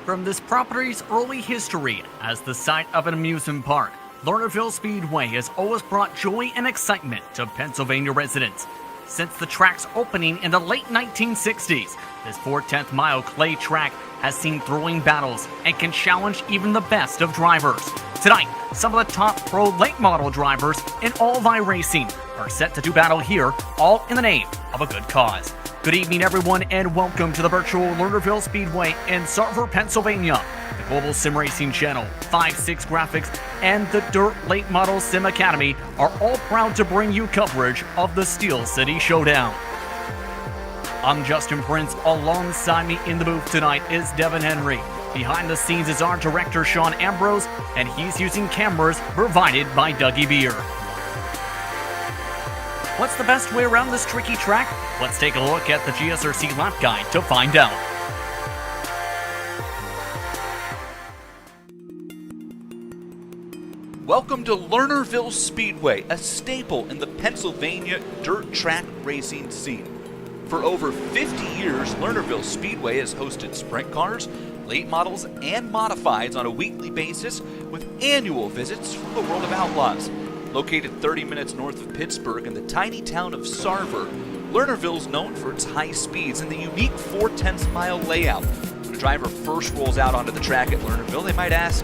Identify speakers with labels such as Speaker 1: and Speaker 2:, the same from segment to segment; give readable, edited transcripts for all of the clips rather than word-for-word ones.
Speaker 1: From this property's early history as the site of an amusement park, Lernerville Speedway has always brought joy and excitement to Pennsylvania residents. Since the track's opening in the late 1960s, this 4/10 mile clay track has seen thrilling battles and can challenge even the best of drivers. Tonight, some of the top pro late model drivers in all of iRacing are set to do battle here, all in the name of a good cause. Good evening, everyone, and welcome to the virtual Lernerville Speedway in Sarver, Pennsylvania. The Global SimRacing Channel, 5/6 Graphics, and the Dirt Late Model Sim Academy are all proud to bring you coverage of the Steel City Showdown. I'm Justin Prince. Alongside me in the booth tonight is Devin Henry. Behind the scenes is our director, Sean Ambrose, and he's using cameras provided by Dougie Beer. What's the best way around this tricky track? Let's take a look at the GSRC lap guide to find out.
Speaker 2: Welcome to Lernerville Speedway, a staple in the Pennsylvania dirt track racing scene. For over 50 years, Lernerville Speedway has hosted sprint cars, late models, and modifieds on a weekly basis with annual visits from the world of outlaws. Located 30 minutes north of Pittsburgh in the tiny town of Sarver, Lernerville is known for its high speeds and the unique 4/10 mile layout. When a driver first rolls out onto the track at Lernerville, they might ask,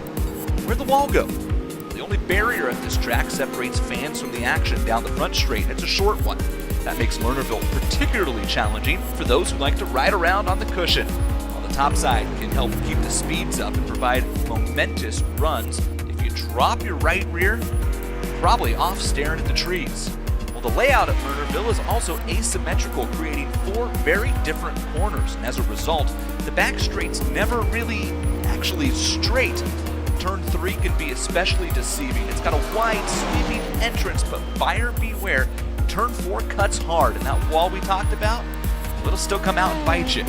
Speaker 2: where'd the wall go? The only barrier at this track separates fans from the action down the front straight. It's a short one. That makes Lernerville particularly challenging for those who like to ride around on the cushion, while the top side can help keep the speeds up and provide momentous runs. If you drop your right rear, probably off staring at the trees. Well, the layout at Lernerville is also asymmetrical, creating 4 very different corners, and as a result, the back straights never really actually straight. Turn 3 can be especially deceiving. It's got a wide, sweeping entrance, but buyer beware. Turn 4 cuts hard, and that wall we talked about, it'll still come out and bite you.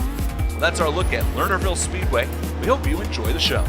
Speaker 2: Well, that's our look at Lernerville Speedway. We hope you enjoy the show.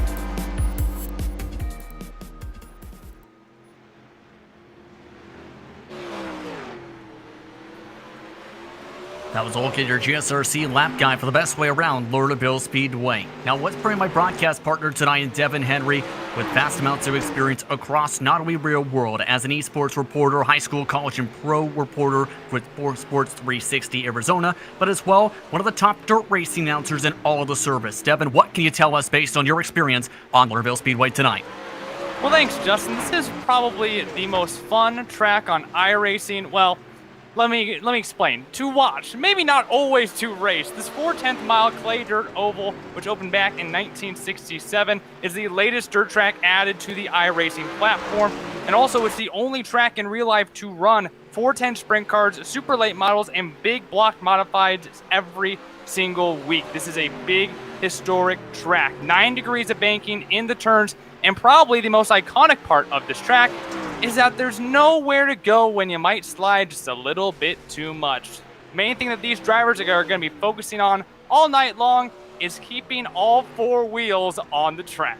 Speaker 1: That was a look at your GSRC lap guide for the best way around Lernerville Speedway. Now let's bring my broadcast partner tonight in Devin Henry with vast amounts of experience across not only real world as an esports reporter, high school, college, and pro reporter with Sports 360 Arizona, but as well one of the top dirt racing announcers in all of the service. Devin, what can you tell us based on your experience on Lernerville Speedway tonight?
Speaker 3: Well, thanks, Justin. This is probably the most fun track on iRacing. Well, let me explain. To watch, maybe not always to race. This 4/10 mile clay dirt oval, which opened back in 1967, is the latest dirt track added to the iRacing platform. And also, it's the only track in real life to run 410 sprint cars, super late models, and big block modifieds every single week. This is a big, historic track. 9 degrees of banking in the turns, and probably the most iconic part of this track is that there's nowhere to go when you might slide just a little bit too much. Main thing that these drivers are going to be focusing on all night long is keeping all 4 wheels on the track.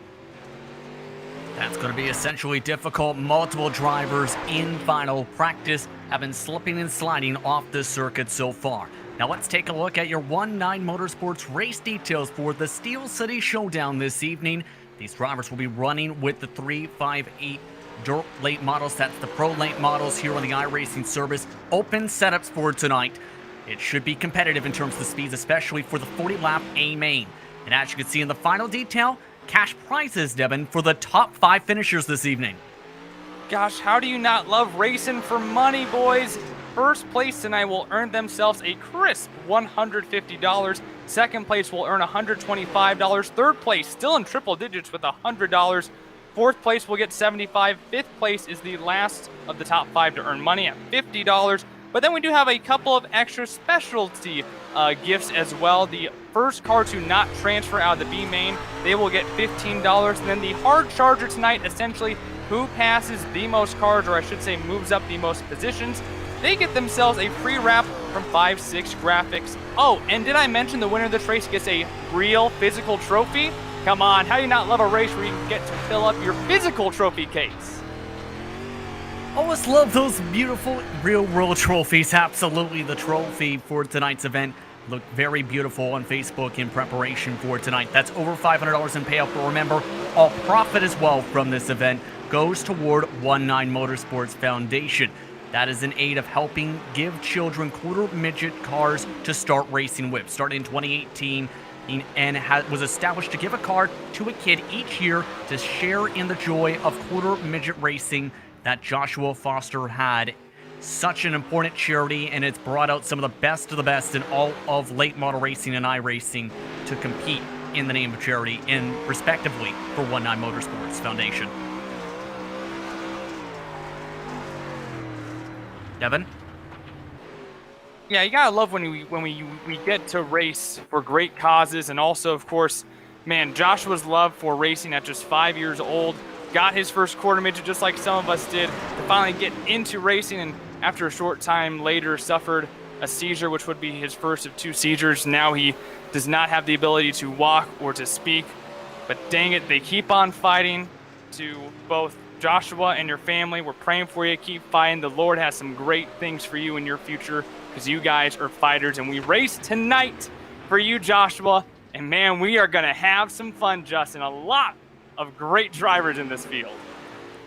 Speaker 1: That's going to be essentially difficult. Multiple drivers in final practice have been slipping and sliding off this circuit so far. Now let's take a look at your One9 Motorsports race details for the Steel City Showdown this evening. These drivers will be running with the 358 dirt late models. That's the pro late models here on the iRacing service. Open setups for tonight. It should be competitive in terms of the speeds, especially for the 40-lap A main. And as you can see in the final detail, cash prizes, Devin, for the top 5 finishers this evening.
Speaker 3: Gosh, how do you not love racing for money, boys? First place tonight will earn themselves a crisp $150. Second place will earn $125. Third place, still in triple digits with $100. Fourth place will get $75. Fifth place is the last of the top 5 to earn money at $50. But then we do have a couple of extra specialty gifts as well. The first car to not transfer out of the B main, they will get $15. And then the hard charger tonight, essentially who passes the most cars, or I should say moves up the most positions, they get themselves a free wrap from 5/6 Graphics. Oh, and did I mention the winner of this race gets a real physical trophy? Come on, how do you not love a race where you can get to fill up your physical trophy case?
Speaker 1: Always love those beautiful real-world trophies. Absolutely, the trophy for tonight's event looked very beautiful on Facebook in preparation for tonight. That's over $500 in payout, but remember, all profit as well from this event goes toward One9 Motorsports Foundation. That is in aid of helping give children quarter midget cars to start racing with. Started in 2018 and was established to give a car to a kid each year to share in the joy of quarter midget racing that Joshua Foster had. Such an important charity, and it's brought out some of the best in all of late model racing and iRacing to compete in the name of charity and respectively for One9 Motorsports Foundation. Devin?
Speaker 3: Yeah, you gotta love when we get to race for great causes, and also, of course, man, Joshua's love for racing at just 5 years old, got his first quarter midget just like some of us did, to finally get into racing, and after a short time later suffered a seizure, which would be his first of 2 seizures. Now he does not have the ability to walk or to speak, but dang it, they keep on fighting. To both Joshua and your family, we're praying for you. Keep fighting. The Lord has some great things for you in your future, because you guys are fighters, and we race tonight for you, Joshua. And man, we are gonna have some fun, Justin. A lot of great drivers in this field.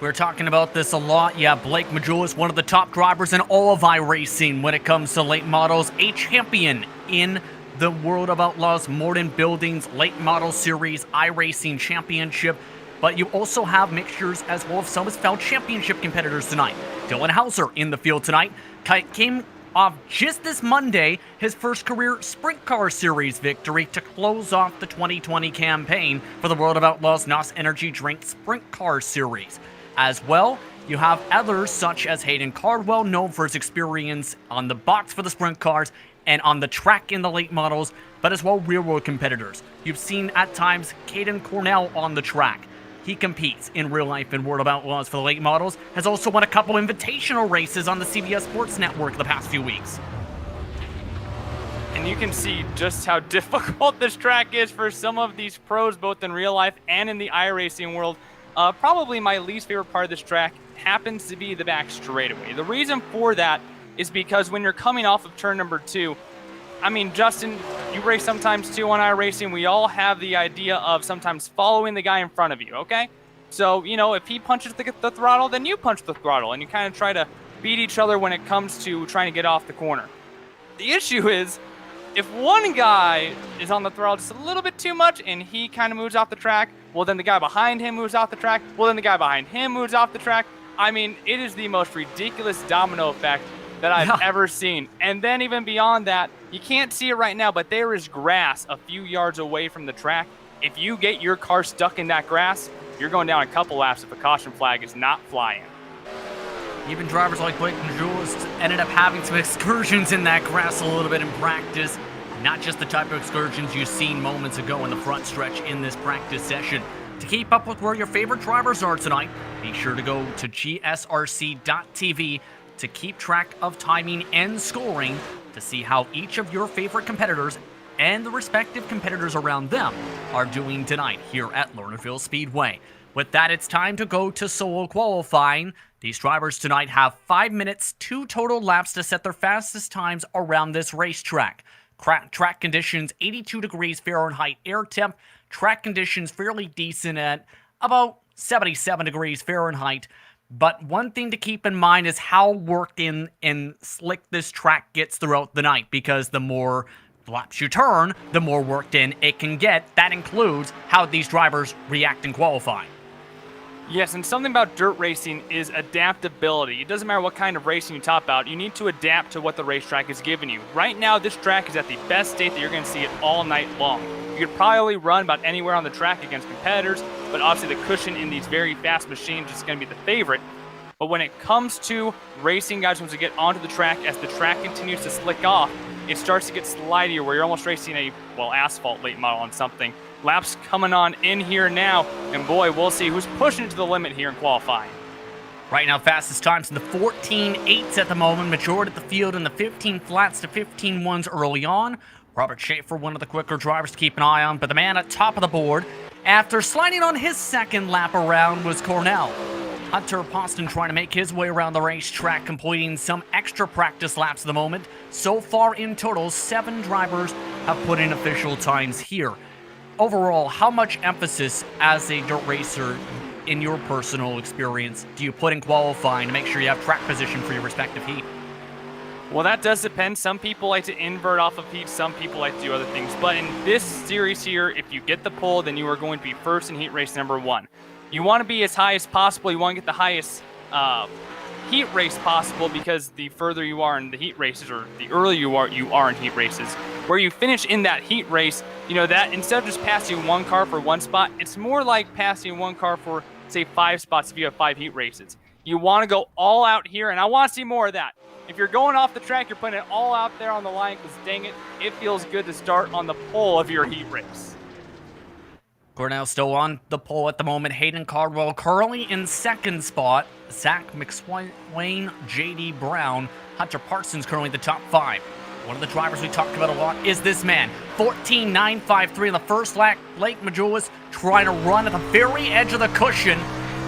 Speaker 1: We're talking about this a lot. Yeah, Blake Majula is one of the top drivers in all of iRacing when it comes to late models. A champion in the World of Outlaws Morden Buildings Late Model Series iRacing Championship. But you also have mixtures as well of some of his fellow championship competitors tonight. Dylan Hauser in the field tonight. Came off just this Monday his first career Sprint Car Series victory to close off the 2020 campaign for the World of Outlaws NOS Energy Drink Sprint Car Series. As well, you have others such as Hayden Cardwell, known for his experience on the box for the sprint cars and on the track in the late models, but as well real-world competitors. You've seen at times Caden Cornell on the track. He competes in real life in World of Outlaws for the late models, has also won a couple invitational races on the CBS Sports Network the past few weeks.
Speaker 3: And you can see just how difficult this track is for some of these pros, both in real life and in the iRacing world. Probably my least favorite part of this track happens to be the back straightaway. The reason for that is because when you're coming off of turn number 2, I mean, Justin, you race sometimes too on iRacing. We all have the idea of sometimes following the guy in front of you, okay? So, you know, if he punches the throttle, then you punch the throttle, and you kind of try to beat each other when it comes to trying to get off the corner. The issue is, if one guy is on the throttle just a little bit too much and he kind of moves off the track, well, then the guy behind him moves off the track. Well, then the guy behind him moves off the track. I mean, it is the most ridiculous domino effect that I've ever seen. And then even beyond that, you can't see it right now, but there is grass a few yards away from the track. If you get your car stuck in that grass, you're going down a couple laps if a caution flag is not flying.
Speaker 1: Even drivers like Blake Majula ended up having some excursions in that grass a little bit in practice. Not just the type of excursions you've seen moments ago in the front stretch in this practice session. To keep up with where your favorite drivers are tonight, be sure to go to GSRC.tv to keep track of timing and scoring to see how each of your favorite competitors and the respective competitors around them are doing tonight here at Lernerville Speedway. With that, it's time to go to Seoul Qualifying. These drivers tonight have 5 minutes, 2 total laps to set their fastest times around this racetrack. Track conditions, 82 degrees Fahrenheit air temp. Track conditions fairly decent at about 77 degrees Fahrenheit. But one thing to keep in mind is how worked in and slick this track gets throughout the night, because the more laps you turn, the more worked in it can get. That includes how these drivers react in qualifying.
Speaker 3: Yes, and something about dirt racing is adaptability. It doesn't matter what kind of racing you top out, you need to adapt to what the racetrack is giving you. Right now, this track is at the best state that you're going to see it all night long. You could probably run about anywhere on the track against competitors, but obviously the cushion in these very fast machines is going to be the favorite. But when it comes to racing, guys, once you get onto the track, as the track continues to slick off, it starts to get slidier, where you're almost racing a, asphalt late model on something. Laps coming on in here now, and boy, we'll see who's pushing it to the limit here in qualifying.
Speaker 1: Right now, fastest times in the 14.8s at the moment. Majority of the field in the 15 flats to 15 ones early on. Robert Schaefer, one of the quicker drivers to keep an eye on, but the man at top of the board, after sliding on his second lap around, was Cornell. Hunter Poston trying to make his way around the racetrack, completing some extra practice laps at the moment. So far in total, 7 drivers have put in official times here. Overall, how much emphasis as a dirt racer, in your personal experience, do you put in qualifying to make sure you have track position for your respective heat?
Speaker 3: Well, that does depend. Some people like to invert off of heat. Some people like to do other things. But in this series here, if you get the pole, then you are going to be first in heat race number 1. You want to be as high as possible. You want to get the highest heat race possible, because the further you are in the heat races, or the earlier you are in heat races, where you finish in that heat race, you know, that instead of just passing one car for one spot, it's more like passing one car for, say, 5 spots if you have 5 heat races. You want to go all out here, and I want to see more of that. If you're going off the track, you're putting it all out there on the line, because dang it, it feels good to start on the pole of your heat race.
Speaker 1: Cornell still on the pole at the moment. Hayden Cardwell currently in second spot. Zach McSwain, J.D. Brown, Hunter Parsons currently in the top 5. One of the drivers we talked about a lot is this man. 14.953 in the first lap. Blake Majulis trying to run at the very edge of the cushion.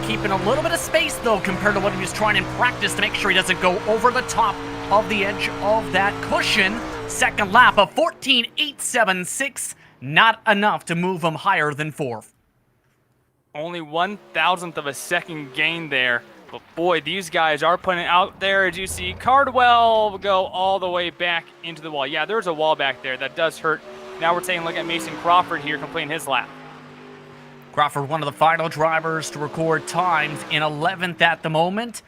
Speaker 1: Keeping a little bit of space, though, compared to what he was trying in practice to make sure he doesn't go over the top of the edge of that cushion. Second lap of 14.876. Not enough to move him higher than 4th.
Speaker 3: Only 1,000th of a second gain there. But boy, these guys are putting it out there. As you see, Cardwell go all the way back into the wall. Yeah, there's a wall back there. That does hurt. Now we're taking a look at Mason Crawford here completing his lap.
Speaker 1: Crawford, one of the final drivers to record times, in 11th at the moment.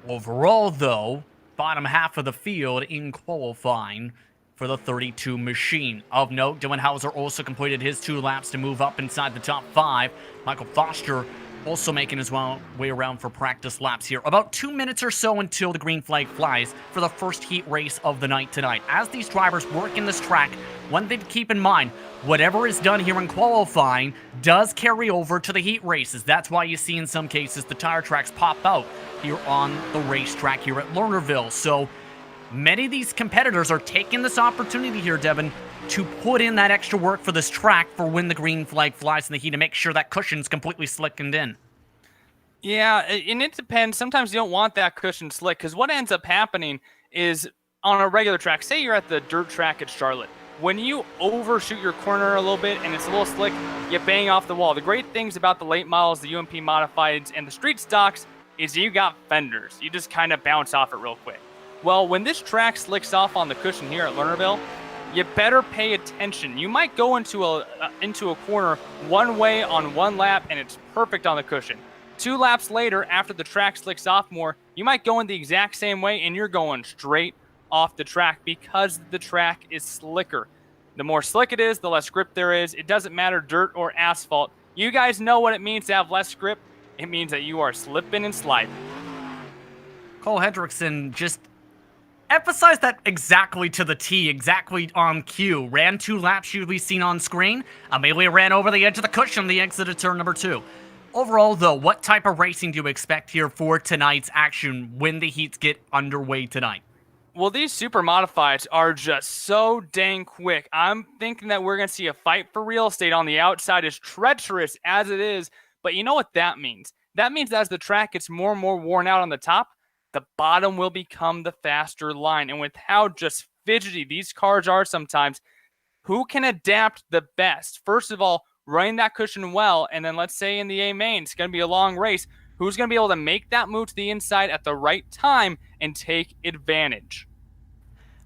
Speaker 1: Overall, though, bottom half of the field in qualifying for the 32 machine. Of note, Dylan Hauser also completed his 2 laps to move up inside the top 5. Michael Foster also making his way around for practice laps here. About 2 minutes or so until the green flag flies for the first heat race of the night tonight. As these drivers work in this track, one thing to keep in mind, whatever is done here in qualifying does carry over to the heat races. That's why you see in some cases the tire tracks pop out here on the racetrack here at Lernerville. So many of these competitors are taking this opportunity here, Devin, to put in that extra work for this track for when the green flag flies in the heat to make sure that cushion's completely slickened in.
Speaker 3: Yeah, and it depends. Sometimes you don't want that cushion slick, because what ends up happening is on a regular track, say you're at the dirt track at Charlotte, when you overshoot your corner a little bit and it's a little slick, you bang off the wall. The great things about the late models, the UMP modifieds, and the street stocks is you got fenders. You just kind of bounce off it real quick. Well, when this track slicks off on the cushion here at Lernerville, you better pay attention. You might go into a corner one way on one lap and it's perfect on the cushion. 2 laps later, after the track slicks off more, you might go in the exact same way and you're going straight off the track because the track is slicker. The more slick it is, the less grip there is. It doesn't matter dirt or asphalt. You guys know what it means to have less grip. It means that you are slipping and sliding.
Speaker 1: Cole Hendrickson just emphasized that exactly to the T, exactly on cue. Ran 2 laps you'll be seen on screen. Amelia ran over the edge of the cushion, the exit of turn number 2. Overall, though, what type of racing do you expect here for tonight's action when the heats get underway tonight?
Speaker 3: Well, these super modifieds are just so dang quick. I'm thinking that we're going to see a fight for real estate on the outside, as treacherous as it is. But you know what that means? That means that as the track gets more and more worn out on the top, the bottom will become the faster line. And with how just fidgety these cars are sometimes, who can adapt the best? First of all, running that cushion well, and then let's say in the A main, it's going to be a long race. Who's going to be able to make that move to the inside at the right time and take advantage?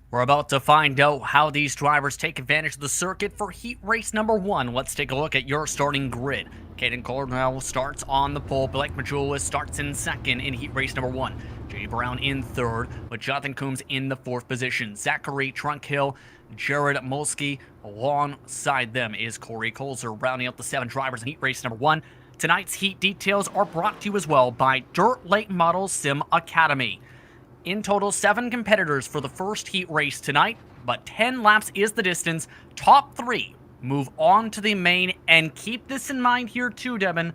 Speaker 1: We're about to find out how these drivers take advantage of the circuit for heat race number 1. Let's take a look at your starting grid. Caden Cornell starts on the pole. Blake Majulis starts in second in heat race number 1. J. Brown in third, with Jonathan Coombs in the 4th position. Zachary Trunkhill, Jared Molsky, alongside them is Corey Colzer, rounding out the 7 drivers in heat race number 1. Tonight's heat details are brought to you as well by Dirt Late Model Sim Academy. In total, 7 competitors for the first heat race tonight, but 10 laps is the distance. Top 3 move on to the main, and keep this in mind here too, Devin.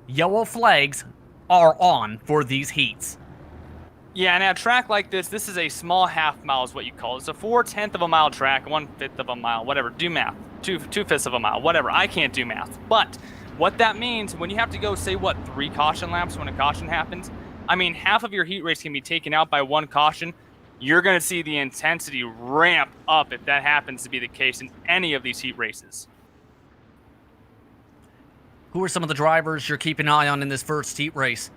Speaker 1: Yellow flags are on for these heats.
Speaker 3: Yeah, and at a track like this is a small half mile is what you call it. It's a 4/10 of a mile track, 1/5 of a mile, whatever. Do math. 2/5 of a mile, whatever. I can't do math. But What that means, when you have to go, say, 3 caution laps when a caution happens? I mean, half of your heat race can be taken out by 1 caution. You're going to see the intensity ramp up if that happens to be the case in any of these heat races.
Speaker 1: Who are some of the drivers you're keeping an eye on in this first heat race?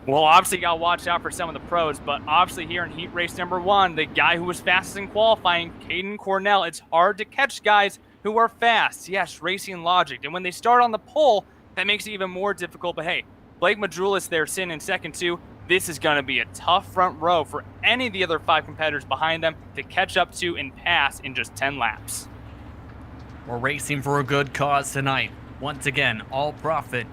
Speaker 3: Well, obviously, you got to watch out for some of the pros, but obviously here in heat race number 1, the guy who was fastest in qualifying, Caden Cornell, it's hard to catch guys who are fast. Yes, racing logic. And when they start on the pole, that makes it even more difficult. But hey, Blake Majulis there sitting in second too. This is going to be a tough front row for any of the other 5 competitors behind them to catch up to and pass in just 10 laps.
Speaker 1: We're racing for a good cause tonight. Once again, all profit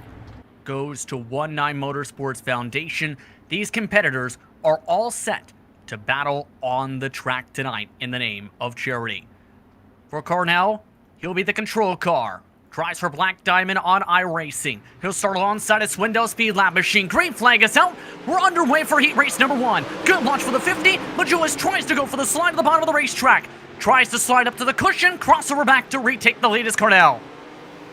Speaker 1: goes to One9 Motorsports Foundation. These competitors are all set to battle on the track tonight in the name of charity. For Cornell, he'll be the control car. Tries for Black Diamond on iRacing. He'll start alongside a Swindell Speed Lab machine. Green flag is out. We're underway for heat race number 1. Good launch for the 50. Majulis tries to go for the slide to the bottom of the racetrack. Tries to slide up to the cushion. Crossover back to retake the lead as Cornell.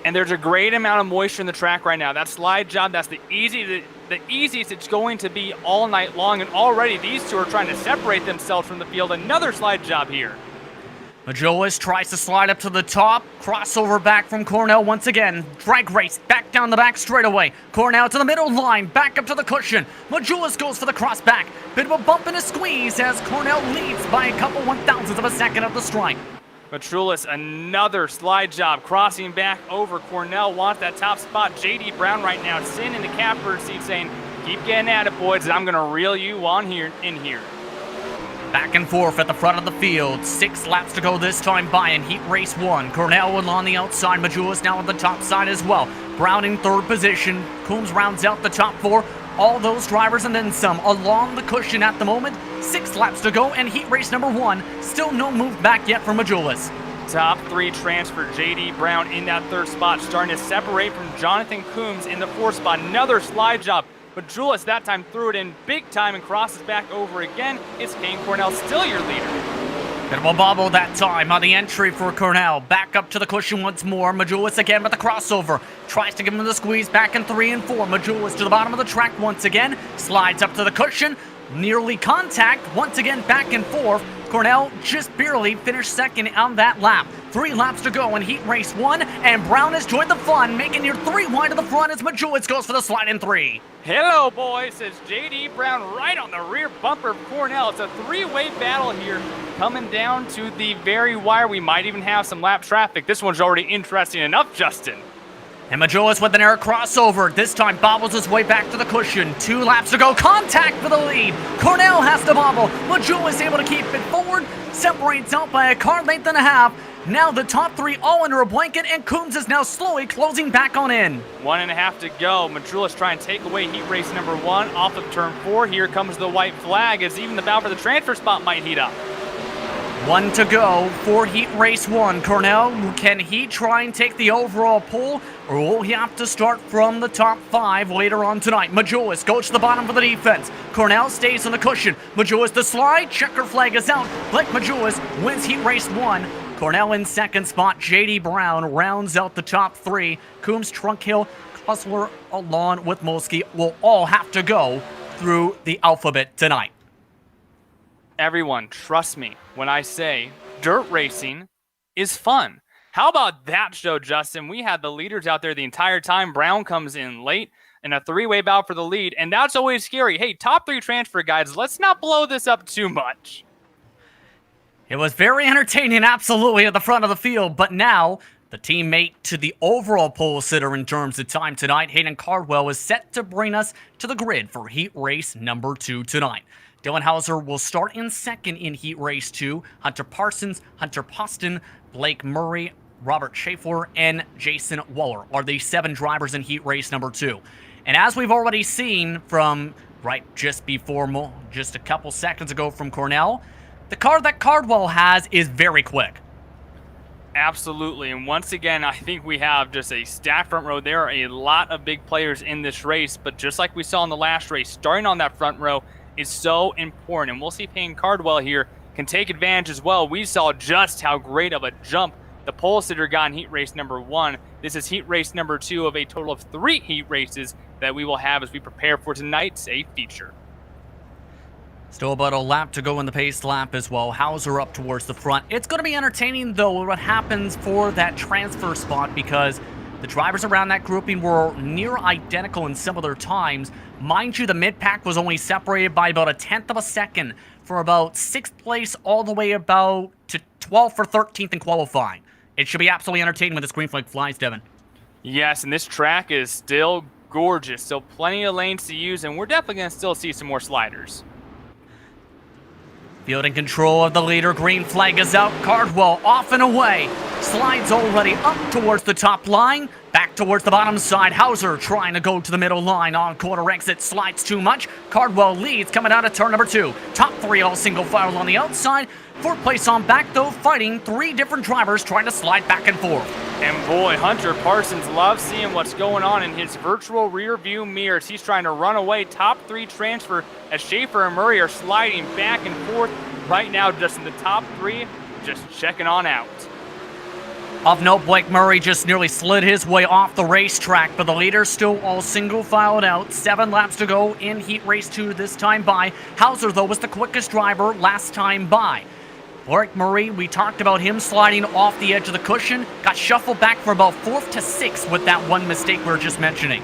Speaker 3: And there's a great amount of moisture in the track right now. That slide job, that's the easiest it's going to be all night long. And already these two are trying to separate themselves from the field. Another slide job here.
Speaker 1: Majulis tries to slide up to the top. Crossover back from Cornell once again. Drag race back down the back straightaway. Cornell to the middle line. Back up to the cushion. Majulis goes for the cross back. Bit of a bump and a squeeze as Cornell leads by a couple 1/1000th of a second at the stripe.
Speaker 3: Majulis, another slide job. Crossing back over. Cornell wants that top spot. J.D. Brown right now sitting in the capper seat saying, keep getting at it, boys. I'm going to reel you on in here.
Speaker 1: Back and forth at the front of the field. 6 laps to go this time by in heat race 1. Cornell on the outside. Majulis now on the top side as well. Brown in 3rd position. Coombs rounds out the top 4. All those drivers and then some along the cushion at the moment. 6 laps to go and heat race number 1. Still no move back yet for Majulis.
Speaker 3: Top 3 transfer. J.D. Brown in that 3rd spot. Starting to separate from Jonathan Coombs in the 4th spot. Another slide job. But Julius that time threw it in big time and crosses back over again. It's Kane Cornell still your leader.
Speaker 1: Bit of a bobble that time on the entry for Cornell. Back up to the cushion once more. Majulis again with the crossover. Tries to give him the squeeze back in 3 and 4. Majulis to the bottom of the track once again. Slides up to the cushion. Nearly contact. Once again back and forth. Cornell just barely finished second on that lap. 3 laps to go in heat race 1, and Brown has joined the fun, making your 3 wide to the front as Majulis goes for the slide in 3.
Speaker 3: Hello, boys, says J.D. Brown right on the rear bumper of Cornell. It's a 3-way battle here, coming down to the very wire. We might even have some lap traffic. This one's already interesting enough, Justin.
Speaker 1: And Majulis with an air crossover. This time bobbles his way back to the cushion. 2 laps to go. Contact for the lead. Cornell has to bobble. Majulis able to keep it forward. Separates out by a car length and a half. Now the top 3 all under a blanket, and Coombs is now slowly closing back on in.
Speaker 3: 1.5 to go. Majulis trying to take away heat race number 1 off of turn 4. Here comes the white flag as even the battle for the transfer spot might heat up.
Speaker 1: 1 to go for heat race 1. Cornell, can he try and take the overall pole, or will he have to start from the top 5 later on tonight? Majulis goes to the bottom for the defense. Cornell stays on the cushion. Majulis the slide. Checker flag is out. Blake Majulis wins heat race 1. Cornell in 2nd spot. J.D. Brown rounds out the top 3. Coombs, Trunkhill, Kussler, along with Molsky will all have to go through the alphabet tonight.
Speaker 3: Everyone, trust me when I say dirt racing is fun. How about that show, Justin? We had the leaders out there the entire time. Brown comes in late in a 3-way battle for the lead, and that's always scary. Hey, top 3 transfer guys, let's not blow this up too much.
Speaker 1: It was very entertaining, absolutely, at the front of the field, but now the teammate to the overall pole sitter in terms of time tonight, Hayden Cardwell, is set to bring us to the grid for heat race number 2 tonight. Dylan Hauser will start in 2nd in heat race 2. Hunter Parsons, Hunter Poston, Blake Murray, Robert Schaeffler, and Jason Waller are the 7 drivers in heat race number 2. And as we've already seen from just a couple seconds ago from Cornell, the car that Cardwell has is very quick.
Speaker 3: Absolutely, and once again, I think we have just a stacked front row. There are a lot of big players in this race, but just like we saw in the last race, starting on that front row is so important, and we'll see if Payne Cardwell here can take advantage as well. We saw just how great of a jump The pole sitter got in heat race number 1. This is heat race number 2 of a total of 3 heat races that we will have as we prepare for tonight's feature.
Speaker 1: Still about a lap to go in the pace lap as well. Hauser up towards the front. It's going to be entertaining, though, what happens for that transfer spot, because the drivers around that grouping were near identical in some of their times. Mind you, the mid-pack was only separated by about 1/10 of a second for about 6th place all the way about to 12th or 13th in qualifying. It should be absolutely entertaining when this green flag flies, Devin.
Speaker 3: Yes, and this track is still gorgeous, so plenty of lanes to use, and we're definitely going to still see some more sliders.
Speaker 1: Field in control of the leader. Green flag is out. Cardwell off and away. Slides already up towards the top line. Back towards the bottom side. Hauser trying to go to the middle line on quarter exit. Slides too much. Cardwell leads coming out of turn number 2. Top 3 all single file on the outside. 4th place on back though, fighting 3 different drivers trying to slide back and forth.
Speaker 3: And boy, Hunter Parsons loves seeing what's going on in his virtual rear view mirrors. He's trying to run away. Top 3 transfer as Schaefer and Murray are sliding back and forth. Right now, just in the top 3, just checking on out.
Speaker 1: Of note, Blake Murray just nearly slid his way off the racetrack, but the leader still all single filed out. 7 laps to go in heat race 2 this time by. Hauser, though, was the quickest driver last time by. Blake Murray, we talked about him sliding off the edge of the cushion, got shuffled back for about 4th to 6th with that one mistake we were just mentioning.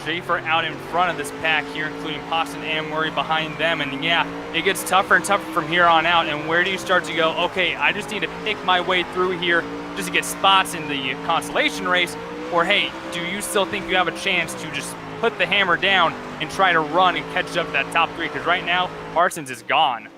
Speaker 3: Schaefer out in front of this pack here, including Poston and Murray behind them. And yeah, it gets tougher and tougher from here on out. And where do you start to go, okay, I just need to pick my way through here just to get spots in the consolation race? Or hey, do you still think you have a chance to just put the hammer down and try to run and catch up that top 3? Because right now, Parsons is gone.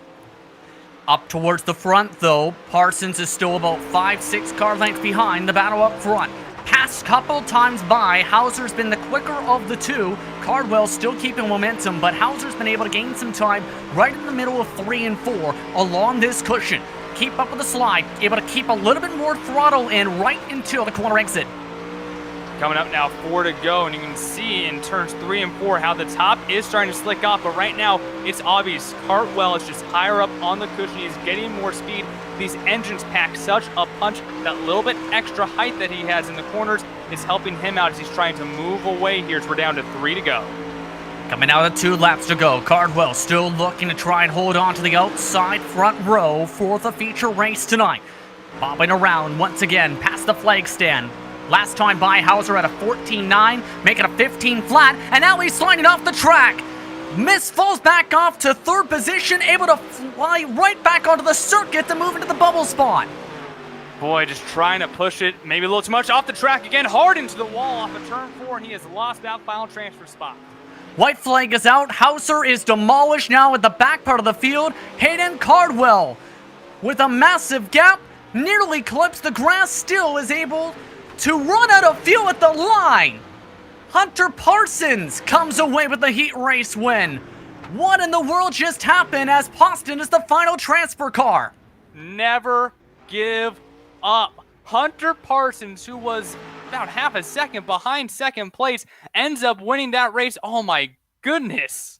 Speaker 1: Up towards the front, though, Parsons is still about 5-6 car lengths behind the battle up front. Past couple times by, Hauser's been the quicker of the 2. Cardwell still keeping momentum, but Hauser's been able to gain some time right in the middle of 3 and 4 along this cushion. Keep up with the slide, able to keep a little bit more throttle in right until the corner exit.
Speaker 3: Coming up now, 4 to go, and you can see in turns 3 and 4 how the top is starting to slick off, but right now it's obvious Cartwell is just higher up on the cushion. He's getting more speed. These engines pack such a punch. That little bit extra height that he has in the corners is helping him out as he's trying to move away here as we're down to 3 to go.
Speaker 1: Coming out of 2 laps to go, Cardwell still looking to try and hold on to the outside front row for the feature race tonight. Bobbing around once again past the flag stand. Last time by, Hauser at a 14.9, making a 15 flat, and now he's sliding off the track. Miss falls back off to 3rd position, able to fly right back onto the circuit to move into the bubble spot.
Speaker 3: Boy, just trying to push it, maybe a little too much off the track again, hard into the wall off of turn 4, and he has lost that final transfer spot.
Speaker 1: White flag is out. Hauser is demolished now at the back part of the field. Hayden Cardwell, with a massive gap, nearly clips the grass, still is able to run out of fuel at the line. Hunter Parsons comes away with the heat race win. What in the world just happened as Poston is the final transfer car?
Speaker 3: Never give up. Hunter Parsons, who was about half a second behind 2nd place, ends up winning that race. Oh my goodness.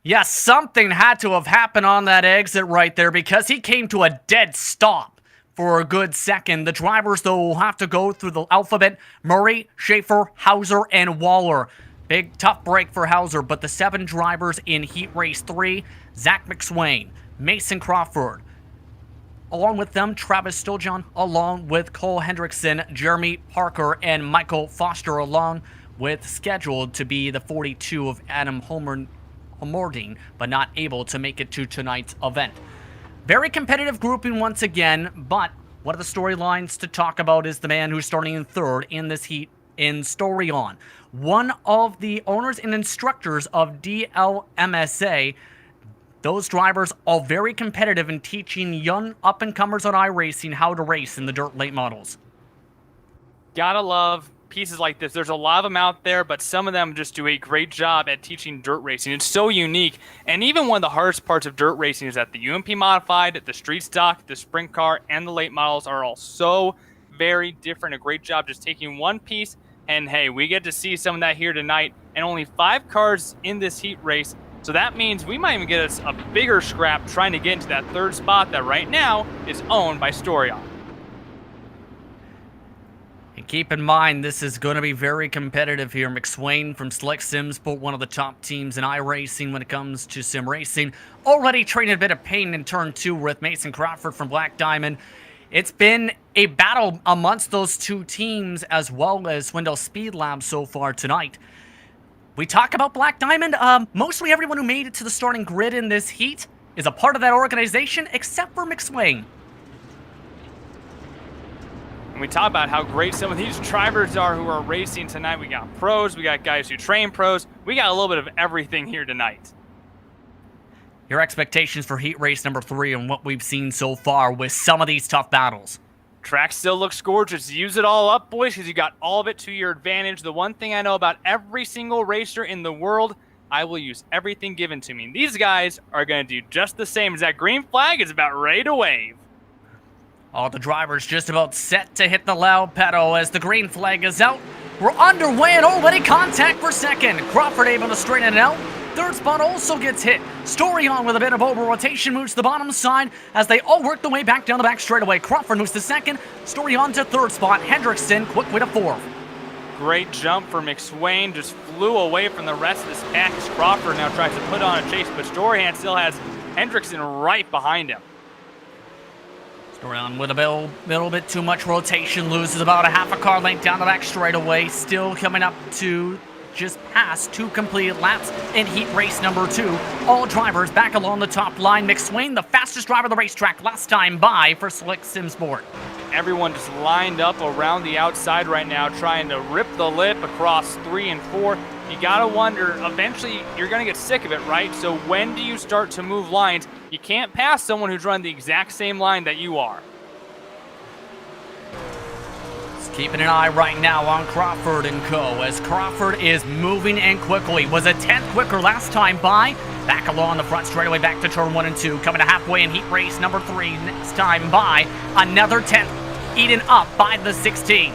Speaker 1: Yes, something had to have happened on that exit right there because he came to a dead stop for a good second. The drivers, though, will have to go through the alphabet. Murray, Schaefer, Hauser, and Waller. Big, tough break for Hauser, but the 7 drivers in Heat Race 3, Zach McSwain, Mason Crawford, along with them, Travis Stilljohn, along with Cole Hendrickson, Jeremy Parker, and Michael Foster, along with scheduled to be the 42 of Adam Homerding, but not able to make it to tonight's event. Very competitive grouping once again, but one of the storylines to talk about is the man who's starting in 3rd in this heat in Storion. One of the owners and instructors of DLMSA. Those drivers are very competitive in teaching young up-and-comers on iRacing how to race in the dirt late models.
Speaker 3: Gotta love pieces like this. There's a lot of them out there, but some of them just do a great job at teaching dirt racing. It's so unique, and even one of the hardest parts of dirt racing is that the UMP Modified, the Street Stock, the Sprint Car, and the late models are all so very different. A great job just taking one piece, and hey, we get to see some of that here tonight, and only 5 cars in this heat race, so that means we might even get us a bigger scrap trying to get into that 3rd spot that right now is owned by Storion.
Speaker 1: Keep in mind, this is going to be very competitive here. McSwain from Select Simsport, one of the top teams in iRacing when it comes to sim racing, already trading a bit of pain in turn 2 with Mason Crawford from Black Diamond. It's been a battle amongst those two teams as well as Swindell Speed Lab so far tonight. We talk about Black Diamond. Mostly everyone who made it to the starting grid in this heat is a part of that organization, except for McSwain.
Speaker 3: And we talk about how great some of these drivers are who are racing tonight. We got pros, we got guys who train pros. We got a little bit of everything here tonight.
Speaker 1: Your expectations for heat race number 3 and what we've seen so far with some of these tough battles.
Speaker 3: Track still looks gorgeous. Use it all up, boys, because you got all of it to your advantage. The one thing I know about every single racer in the world, I will use everything given to me. These guys are going to do just the same as that green flag is about ready to wave.
Speaker 1: All the drivers just about set to hit the loud pedal as the green flag is out. We're underway and already contact for second. Crawford able to straighten it out. Third spot also gets hit. Story on with a bit of over rotation moves to the bottom side as they all work their way back down the back straightaway. Crawford moves to second. Story on to third spot. Hendrickson quickly to fourth.
Speaker 3: Great jump for McSwain. Just flew away from the rest of this pack as Crawford now tries to put on a chase, but Storyhand still has Hendrickson right behind him.
Speaker 1: Around with a little bit too much rotation, loses about a half a car length down the back straightaway, still coming up to just past 2 completed laps in heat race number 2. All drivers back along the top line. McSwain, the fastest driver of the racetrack last time by for Select Simsport.
Speaker 3: Everyone just lined up around the outside right now, trying to rip the lip across 3 and 4. You gotta wonder, eventually you're gonna get sick of it, right? So when do you start to move lines? You can't pass someone who's running the exact same line that you are.
Speaker 1: Just keeping an eye right now on Crawford and co. as Crawford is moving in quickly. Was a 10th quicker last time by. Back along the front straightaway, back to turn 1 and 2. Coming to halfway in heat race number 3 next time by. Another 10th eaten up by the 16.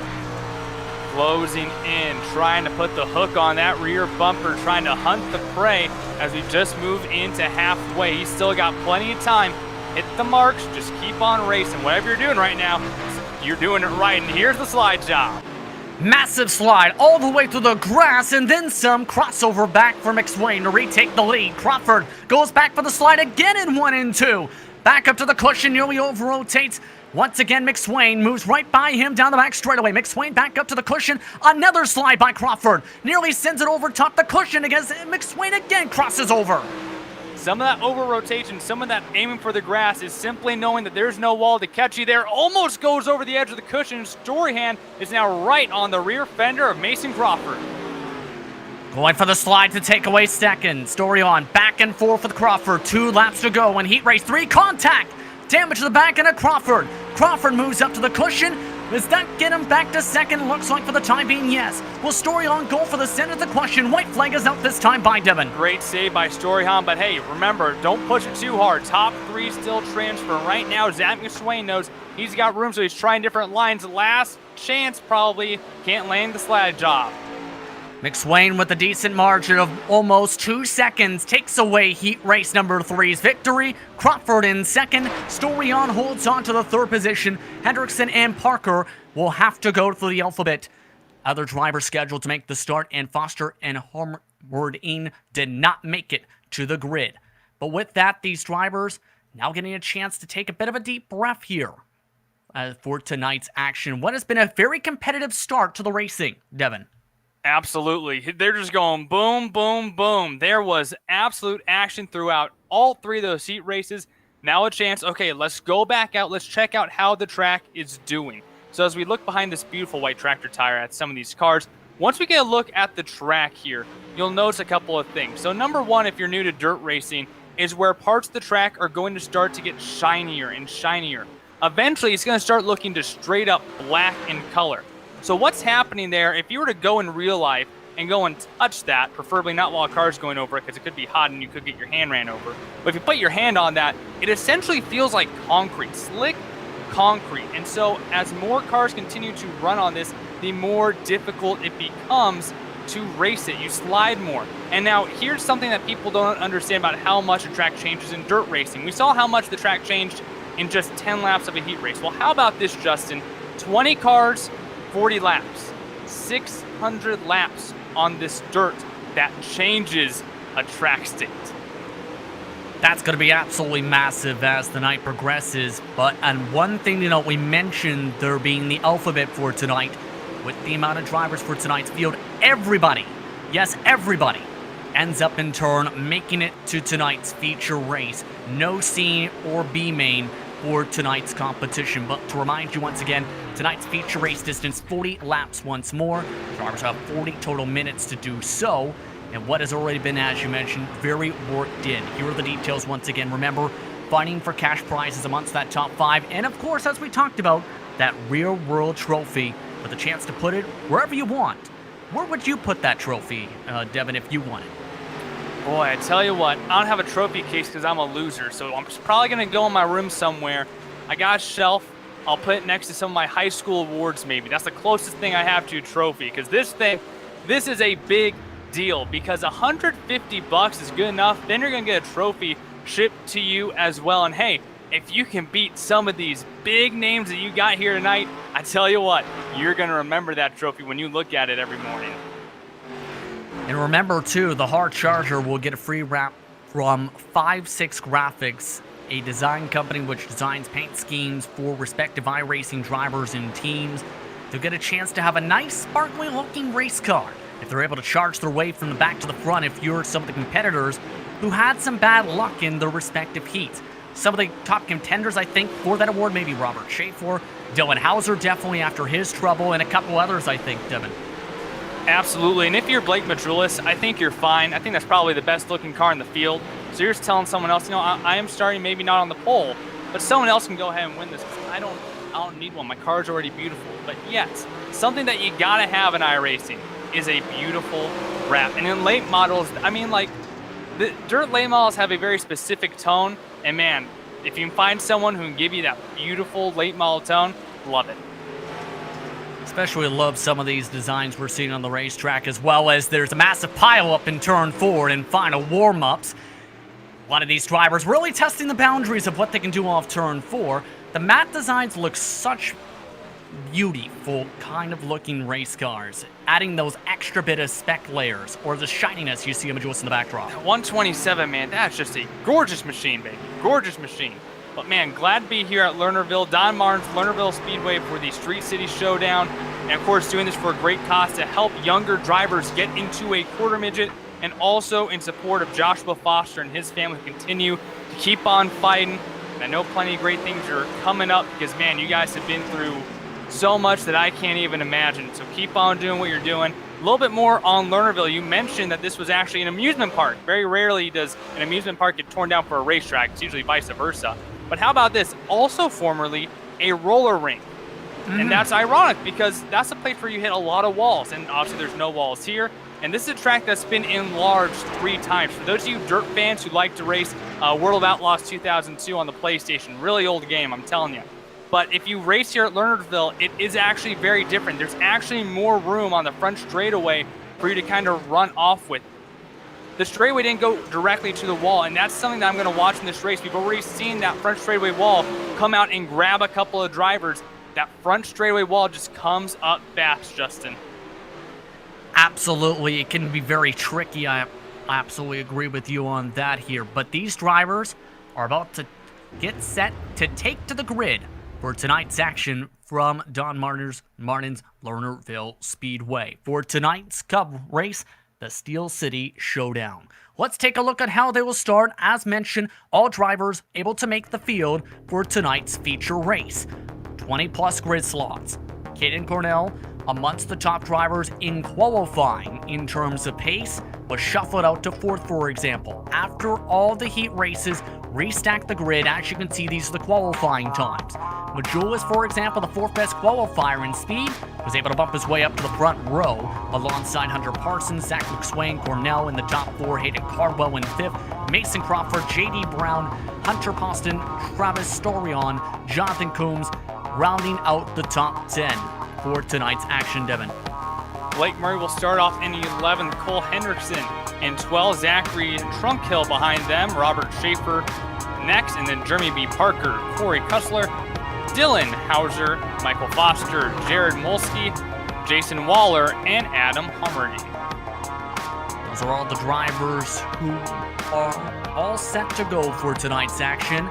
Speaker 3: Closing in, trying to put the hook on that rear bumper, trying to hunt the prey as we just move into halfway. He's still got plenty of time. Hit the marks, just keep on racing. Whatever you're doing right now, you're doing it right. And here's the slide job.
Speaker 1: Massive slide all the way through the grass and then some. Crossover back for McSwain to retake the lead. Crawford goes back for the slide again in 1 and 2. Back up to the cushion, nearly over-rotates. Once again, McSwain moves right by him down the back straightaway. McSwain back up to the cushion. Another slide by Crawford. Nearly sends it over top the cushion against McSwain again crosses over.
Speaker 3: Some of that over-rotation, some of that aiming for the grass is simply knowing that there's no wall to catch you there. Almost goes over the edge of the cushion. Storyhand is now right on the rear fender of Mason Crawford.
Speaker 1: Going for the slide to take away second. Story on, back and forth with Crawford. 2 laps to go in heat race 3. Contact! Damage to the back end of Crawford. Crawford moves up to the cushion. Does that get him back to second? Looks like for the time being, yes. Will Storyhan go for the center of the question? White flag is out this time by Devon.
Speaker 3: Great save by Storyhan, but hey, remember, don't push it too hard. Top 3 still transfer. Right now, Zach McSwain knows he's got room, so he's trying different lines. Last chance, probably. Can't land the slide job.
Speaker 1: McSwain with a decent margin of almost 2 seconds takes away heat race number 3's victory. Crawford in second. Storyhan holds on to the 3rd position. Hendrickson and Parker will have to go through the alphabet. Other drivers scheduled to make the start, and Foster and Horwardine did not make it to the grid. But with that, these drivers now getting a chance to take a bit of a deep breath here for tonight's action. What has been a very competitive start to the racing, Devon.
Speaker 3: Absolutely. They're just going boom, boom, boom. There was absolute action throughout all 3 of those heat races. Now a chance, okay, let's go back out. Let's check out how the track is doing. So as we look behind this beautiful white tractor tire at some of these cars, once we get a look at the track here, you'll notice a couple of things. So number 1, if you're new to dirt racing, is where parts of the track are going to start to get shinier and shinier. Eventually, it's going to start looking just straight up black in color. So what's happening there, if you were to go in real life and go and touch that, preferably not while a car's going over it because it could be hot and you could get your hand ran over. But if you put your hand on that, it essentially feels like concrete, slick concrete. And so as more cars continue to run on this, the more difficult it becomes to race it. You slide more. And now here's something that people don't understand about how much a track changes in dirt racing. We saw how much the track changed in just 10 laps of a heat race. Well, how about this, Justin? 20 cars, 40 laps, 600 laps on this dirt that changes a track state.
Speaker 1: That's going to be absolutely massive as the night progresses. And one thing to note, we mentioned there being the alphabet for tonight. With the amount of drivers for tonight's field, everybody, yes, everybody, ends up in turn making it to tonight's feature race. No C or B main for tonight's competition. But to remind you once again, tonight's feature race distance, 40 laps once more. Drivers have 40 total minutes to do so. And what has already been, as you mentioned, very worked in. Here are the details once again. Remember, fighting for cash prizes amongst that top 5. And of course, as we talked about, that real world trophy with a chance to put it wherever you want. Where would you put that trophy, Devin, if you won it?
Speaker 3: Boy, I tell you what, I don't have a trophy case because I'm a loser, so I'm probably going to go in my room somewhere. I got a shelf. I'll put it next to some of my high school awards maybe. That's the closest thing I have to a trophy, because this is a big deal, because $150 is good enough. Then you're going to get a trophy shipped to you as well. And hey, if you can beat some of these big names that you got here tonight, I tell you what, you're going to remember that trophy when you look at it every morning.
Speaker 1: And remember, too, the hard charger will get a free wrap from 5-6 Graphics, a design company which designs paint schemes for respective iRacing drivers and teams. They'll get a chance to have a nice, sparkly-looking race car if they're able to charge their way from the back to the front if you're some of the competitors who had some bad luck in their respective heats. Some of the top contenders, I think, for that award, maybe Robert Schaefer, Dylan Hauser definitely after his trouble, and a couple others, I think, Devin.
Speaker 3: Absolutely, and if you're Blake Madrulis, I think you're fine. I think that's probably the best looking car in the field. So you're just telling someone else, I am starting maybe not on the pole, but someone else can go ahead and win this. I don't need one. My car's already beautiful. But yes, something that you gotta have in iRacing is a beautiful wrap. And in late models, the dirt late models have a very specific tone. And man, if you can find someone who can give you that beautiful late model tone, love it.
Speaker 1: Especially love some of these designs we're seeing on the racetrack, as well as there's a massive pile-up in turn 4 and final warm-ups. A lot of these drivers really testing the boundaries of what they can do off turn 4. The matte designs look such beautiful kind of looking race cars, adding those extra bit of spec layers or the shininess you see images in the backdrop.
Speaker 3: 127, man, that's just a gorgeous machine, baby. Gorgeous machine. But man, glad to be here at Lernerville, Don Martin's Lernerville Speedway for the Street City Showdown. And of course, doing this for a great cause to help younger drivers get into a quarter midget, and also in support of Joshua Foster and his family who continue to keep on fighting. And I know plenty of great things are coming up because, man, you guys have been through so much that I can't even imagine. So keep on doing what you're doing. A little bit more on Lernerville. You mentioned that this was actually an amusement park. Very rarely does an amusement park get torn down for a racetrack. It's usually vice versa. But how about this? Also formerly a roller rink. And that's ironic because that's a place where you hit a lot of walls. And obviously there's no walls here. And this is a track that's been enlarged 3 times. For those of you dirt fans who like to race World of Outlaws 2002 on the PlayStation, really old game, I'm telling you. But if you race here at Lernerville, it is actually very different. There's actually more room on the front straightaway for you to kind of run off with. The straightaway didn't go directly to the wall, and that's something that I'm going to watch in this race. We've already seen that front straightaway wall come out and grab a couple of drivers. That front straightaway wall just comes up fast, Justin.
Speaker 1: Absolutely. It can be very tricky. I absolutely agree with you on that here. But these drivers are about to get set to take to the grid for tonight's action from Don Martin's Lernerville Speedway. For tonight's Cub race, the Steel City Showdown. Let's take a look at how they will start. As mentioned, all drivers able to make the field for tonight's feature race. 20+ grid slots. Caden Cornell, amongst the top drivers in qualifying in terms of pace, was shuffled out to 4th, for example. After all the heat races, restack the grid. As you can see, these are the qualifying times. Majulis, for example, the 4th best qualifier in speed, was able to bump his way up to the front row alongside Hunter Parsons, Zach McSwain, Cornell in the top 4, Hayden Cardwell in 5th, Mason Crawford, J.D. Brown, Hunter Poston, Travis Storion, Jonathan Coombs, rounding out the top 10 for tonight's action, Devin.
Speaker 3: Blake Murray will start off in 11th, Cole Hendrickson in 12th, Zachary Trunkhill behind them, Robert Schaefer next, and then Jeremy B. Parker, Corey Kussler, Dylan Hauser, Michael Foster, Jared Molsky, Jason Waller, and Adam Hummergy.
Speaker 1: Those are all the drivers who are all set to go for tonight's action.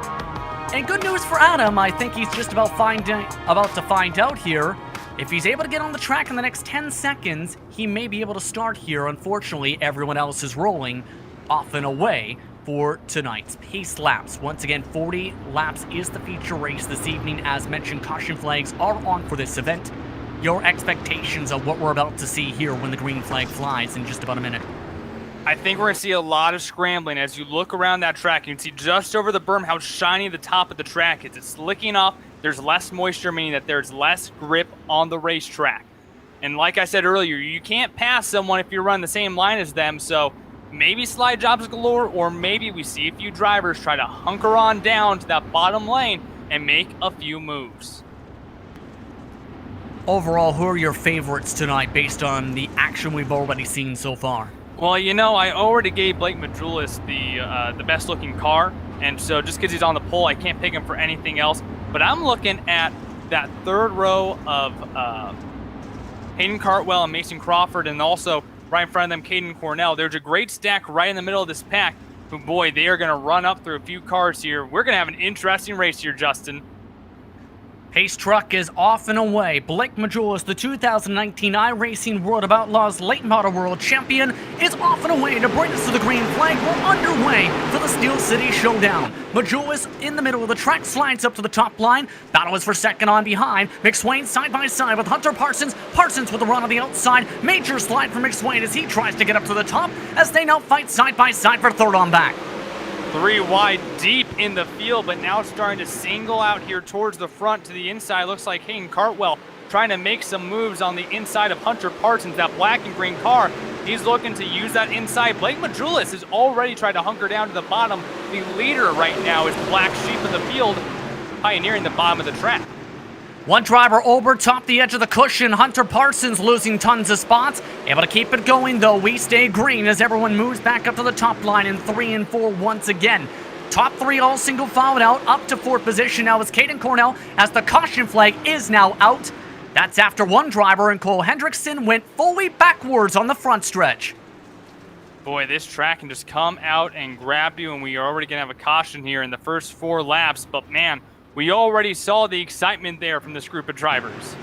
Speaker 1: And good news for Adam, I think he's just about to find out here. If he's able to get on the track in the next 10 seconds, he may be able to start here. Unfortunately, everyone else is rolling off and away for tonight's pace laps. Once again, 40 laps is the feature race this evening. As mentioned, caution flags are on for this event. Your expectations of what we're about to see here when the green flag flies in just about a minute?
Speaker 3: I think we're going to see a lot of scrambling. As you look around that track, you can see just over the berm how shiny the top of the track is. It's slicking off. There's less moisture, meaning that there's less grip on the racetrack. And like I said earlier, you can't pass someone if you run the same line as them, so maybe slide jobs galore, or maybe we see a few drivers try to hunker on down to that bottom lane and make a few moves.
Speaker 1: Overall, who are your favorites tonight based on the action we've already seen so far?
Speaker 3: Well, you know, I already gave Blake Majulis the best-looking car, and so just because he's on the pole, I can't pick him for anything else. But I'm looking at that third row of Hayden Cartwell and Mason Crawford, and also right in front of them, Caden Cornell. There's a great stack right in the middle of this pack. But boy, they are going to run up through a few cars here. We're going to have an interesting race here, Justin.
Speaker 1: Pace truck is off and away. Blake Majulis, the 2019 iRacing World of Outlaws Late Model World Champion, is off and away to bring us to the green flag. We're underway for the Steel City Showdown. Majulis in the middle of the track, slides up to the top line. Battle is for second on behind. McSwain side by side with Hunter Parsons. Parsons with a run on the outside. Major slide for McSwain as he tries to get up to the top, as they now fight side by side for third on back.
Speaker 3: 3 wide deep in the field, but now starting to single out here towards the front to the inside. Looks like Hayden Cartwell trying to make some moves on the inside of Hunter Parsons, that black and green car. He's looking to use that inside. Blake Majulis has already tried to hunker down to the bottom. The leader right now is Black Sheep of the field, pioneering the bottom of the track.
Speaker 1: One driver over top the edge of the cushion. Hunter Parsons losing tons of spots. Able to keep it going, though. We stay green as everyone moves back up to the top line in 3 and 4 once again. Top 3 all single filed out. Up to 4th position now is Caden Cornell as the caution flag is now out. That's after one driver, and Cole Hendrickson went fully backwards on the front stretch.
Speaker 3: Boy, this track can just come out and grab you, and we are already going to have a caution here in the first 4 laps. But man, we already saw the excitement there from this group of drivers.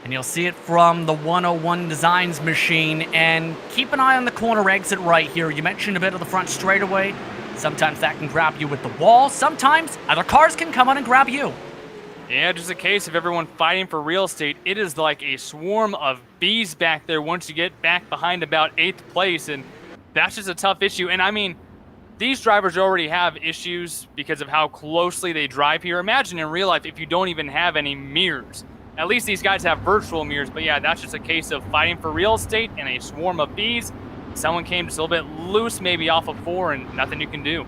Speaker 1: And you'll see it from the 101 Designs machine. And keep an eye on the corner exit right here. You mentioned a bit of the front straightaway. Sometimes that can grab you with the wall. Sometimes other cars can come on and grab you.
Speaker 3: Yeah, just a case of everyone fighting for real estate. It is like a swarm of bees back there once you get back behind about 8th place. And that's just a tough issue. And I mean, these drivers already have issues because of how closely they drive here. Imagine in real life if you don't even have any mirrors. At least these guys have virtual mirrors, but yeah, that's just a case of fighting for real estate and a swarm of bees. Someone came just a little bit loose, maybe off of 4, and nothing you can do.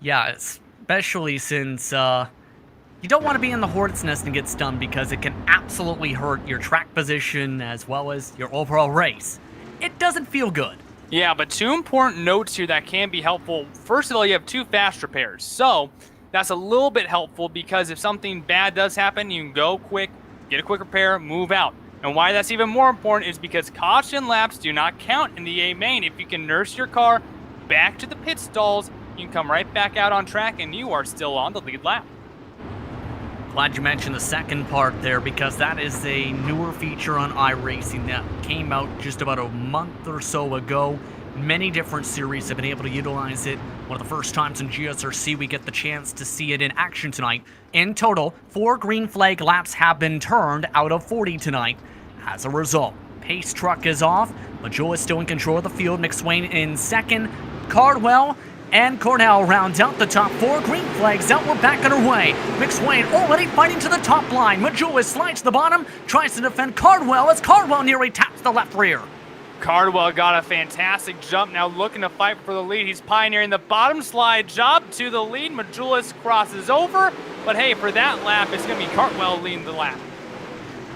Speaker 1: Yeah, especially since you don't want to be in the hornet's nest and get stung, because it can absolutely hurt your track position as well as your overall race. It doesn't feel good.
Speaker 3: Yeah, but 2 important notes here that can be helpful. First of all, you have 2 fast repairs. So that's a little bit helpful because if something bad does happen, you can go quick, get a quick repair, move out. And why that's even more important is because caution laps do not count in the A main. If you can nurse your car back to the pit stalls, you can come right back out on track and you are still on the lead lap.
Speaker 1: Glad you mentioned the second part there, because that is a newer feature on iRacing that came out just about a month or so ago. Many different series have been able to utilize it. One of the first times in GSRC we get the chance to see it in action tonight. In total, 4 green flag laps have been turned out of 40 tonight. As a result, pace truck is off. Majulis is still in control of the field. McSwain in second. Cardwell and Cornell round out the top 4. Green flags out. We're back underway. McSwain already fighting to the top line. Majulis slides to the bottom, tries to defend Cardwell as Cardwell nearly taps the left rear.
Speaker 3: Cardwell got a fantastic jump, now looking to fight for the lead. He's pioneering the bottom slide job to the lead. Majulis crosses over, but hey, for that lap, it's going to be Cardwell leading the lap.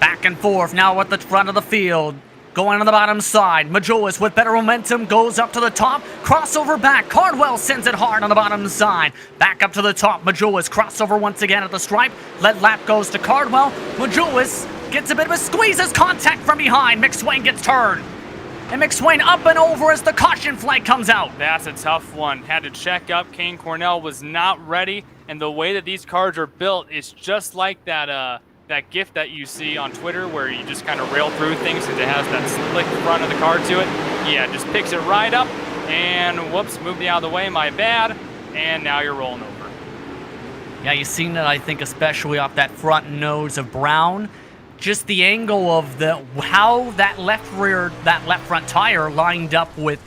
Speaker 1: Back and forth now at the front of the field. Going on the bottom side, Majolis with better momentum goes up to the top, crossover back, Cardwell sends it hard on the bottom side, back up to the top, Majolis crossover once again at the stripe, lead lap goes to Cardwell, Majolis gets a bit of a squeeze as contact from behind, McSwain gets turned, and McSwain up and over as the caution flag comes out.
Speaker 3: That's a tough one, had to check up, Kane Cornell was not ready, and the way that these cars are built is just like that GIF that you see on Twitter where you just kind of rail through things because it has that slick front of the car to it. Yeah, just picks it right up and whoops, moved me out of the way, my bad, and now you're rolling over.
Speaker 1: Yeah, you've seen it, I think, especially off that front nose of Brown. Just the angle of how that left front tire lined up with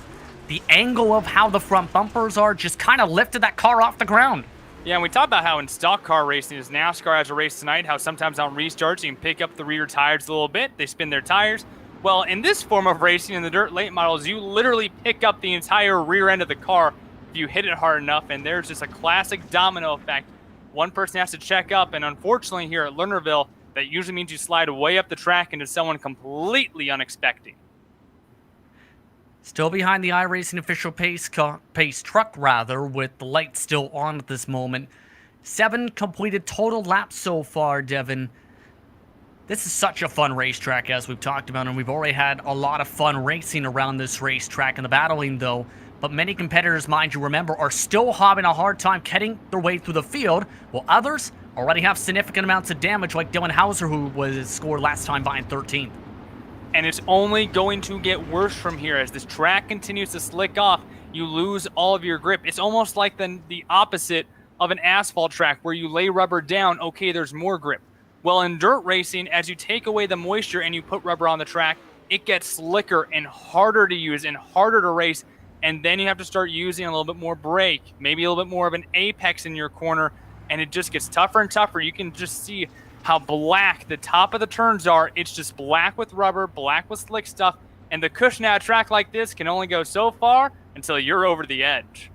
Speaker 1: the angle of how the front bumpers are just kind of lifted that car off the ground.
Speaker 3: Yeah, and we talked about how in stock car racing, as NASCAR has a race tonight, how sometimes on restarts you can pick up the rear tires a little bit. They spin their tires. Well, in this form of racing, in the dirt late models, you literally pick up the entire rear end of the car if you hit it hard enough, and there's just a classic domino effect. One person has to check up, and unfortunately here at Lernerville, that usually means you slide way up the track into someone completely unexpected.
Speaker 1: Still behind the iRacing official pace truck, with the lights still on at this moment. 7 completed total laps so far, Devin. This is such a fun racetrack, as we've talked about, and we've already had a lot of fun racing around this racetrack and the battling, though. But many competitors, mind you, remember, are still having a hard time getting their way through the field, while others already have significant amounts of damage, like Dylan Hauser, who was scored last time by in 13th.
Speaker 3: And it's only going to get worse from here as this track continues to slick off. You lose all of your grip. It's almost like the opposite of an asphalt track where you lay rubber down, okay, there's more grip. Well, in dirt racing, as you take away the moisture and you put rubber on the track, it gets slicker and harder to use and harder to race, and then you have to start using a little bit more brake, maybe a little bit more of an apex in your corner, and it just gets tougher and tougher. You can just see how black the top of the turns are. It's just black with rubber, black with slick stuff, and the cushion at a track like this can only go so far until you're over the edge.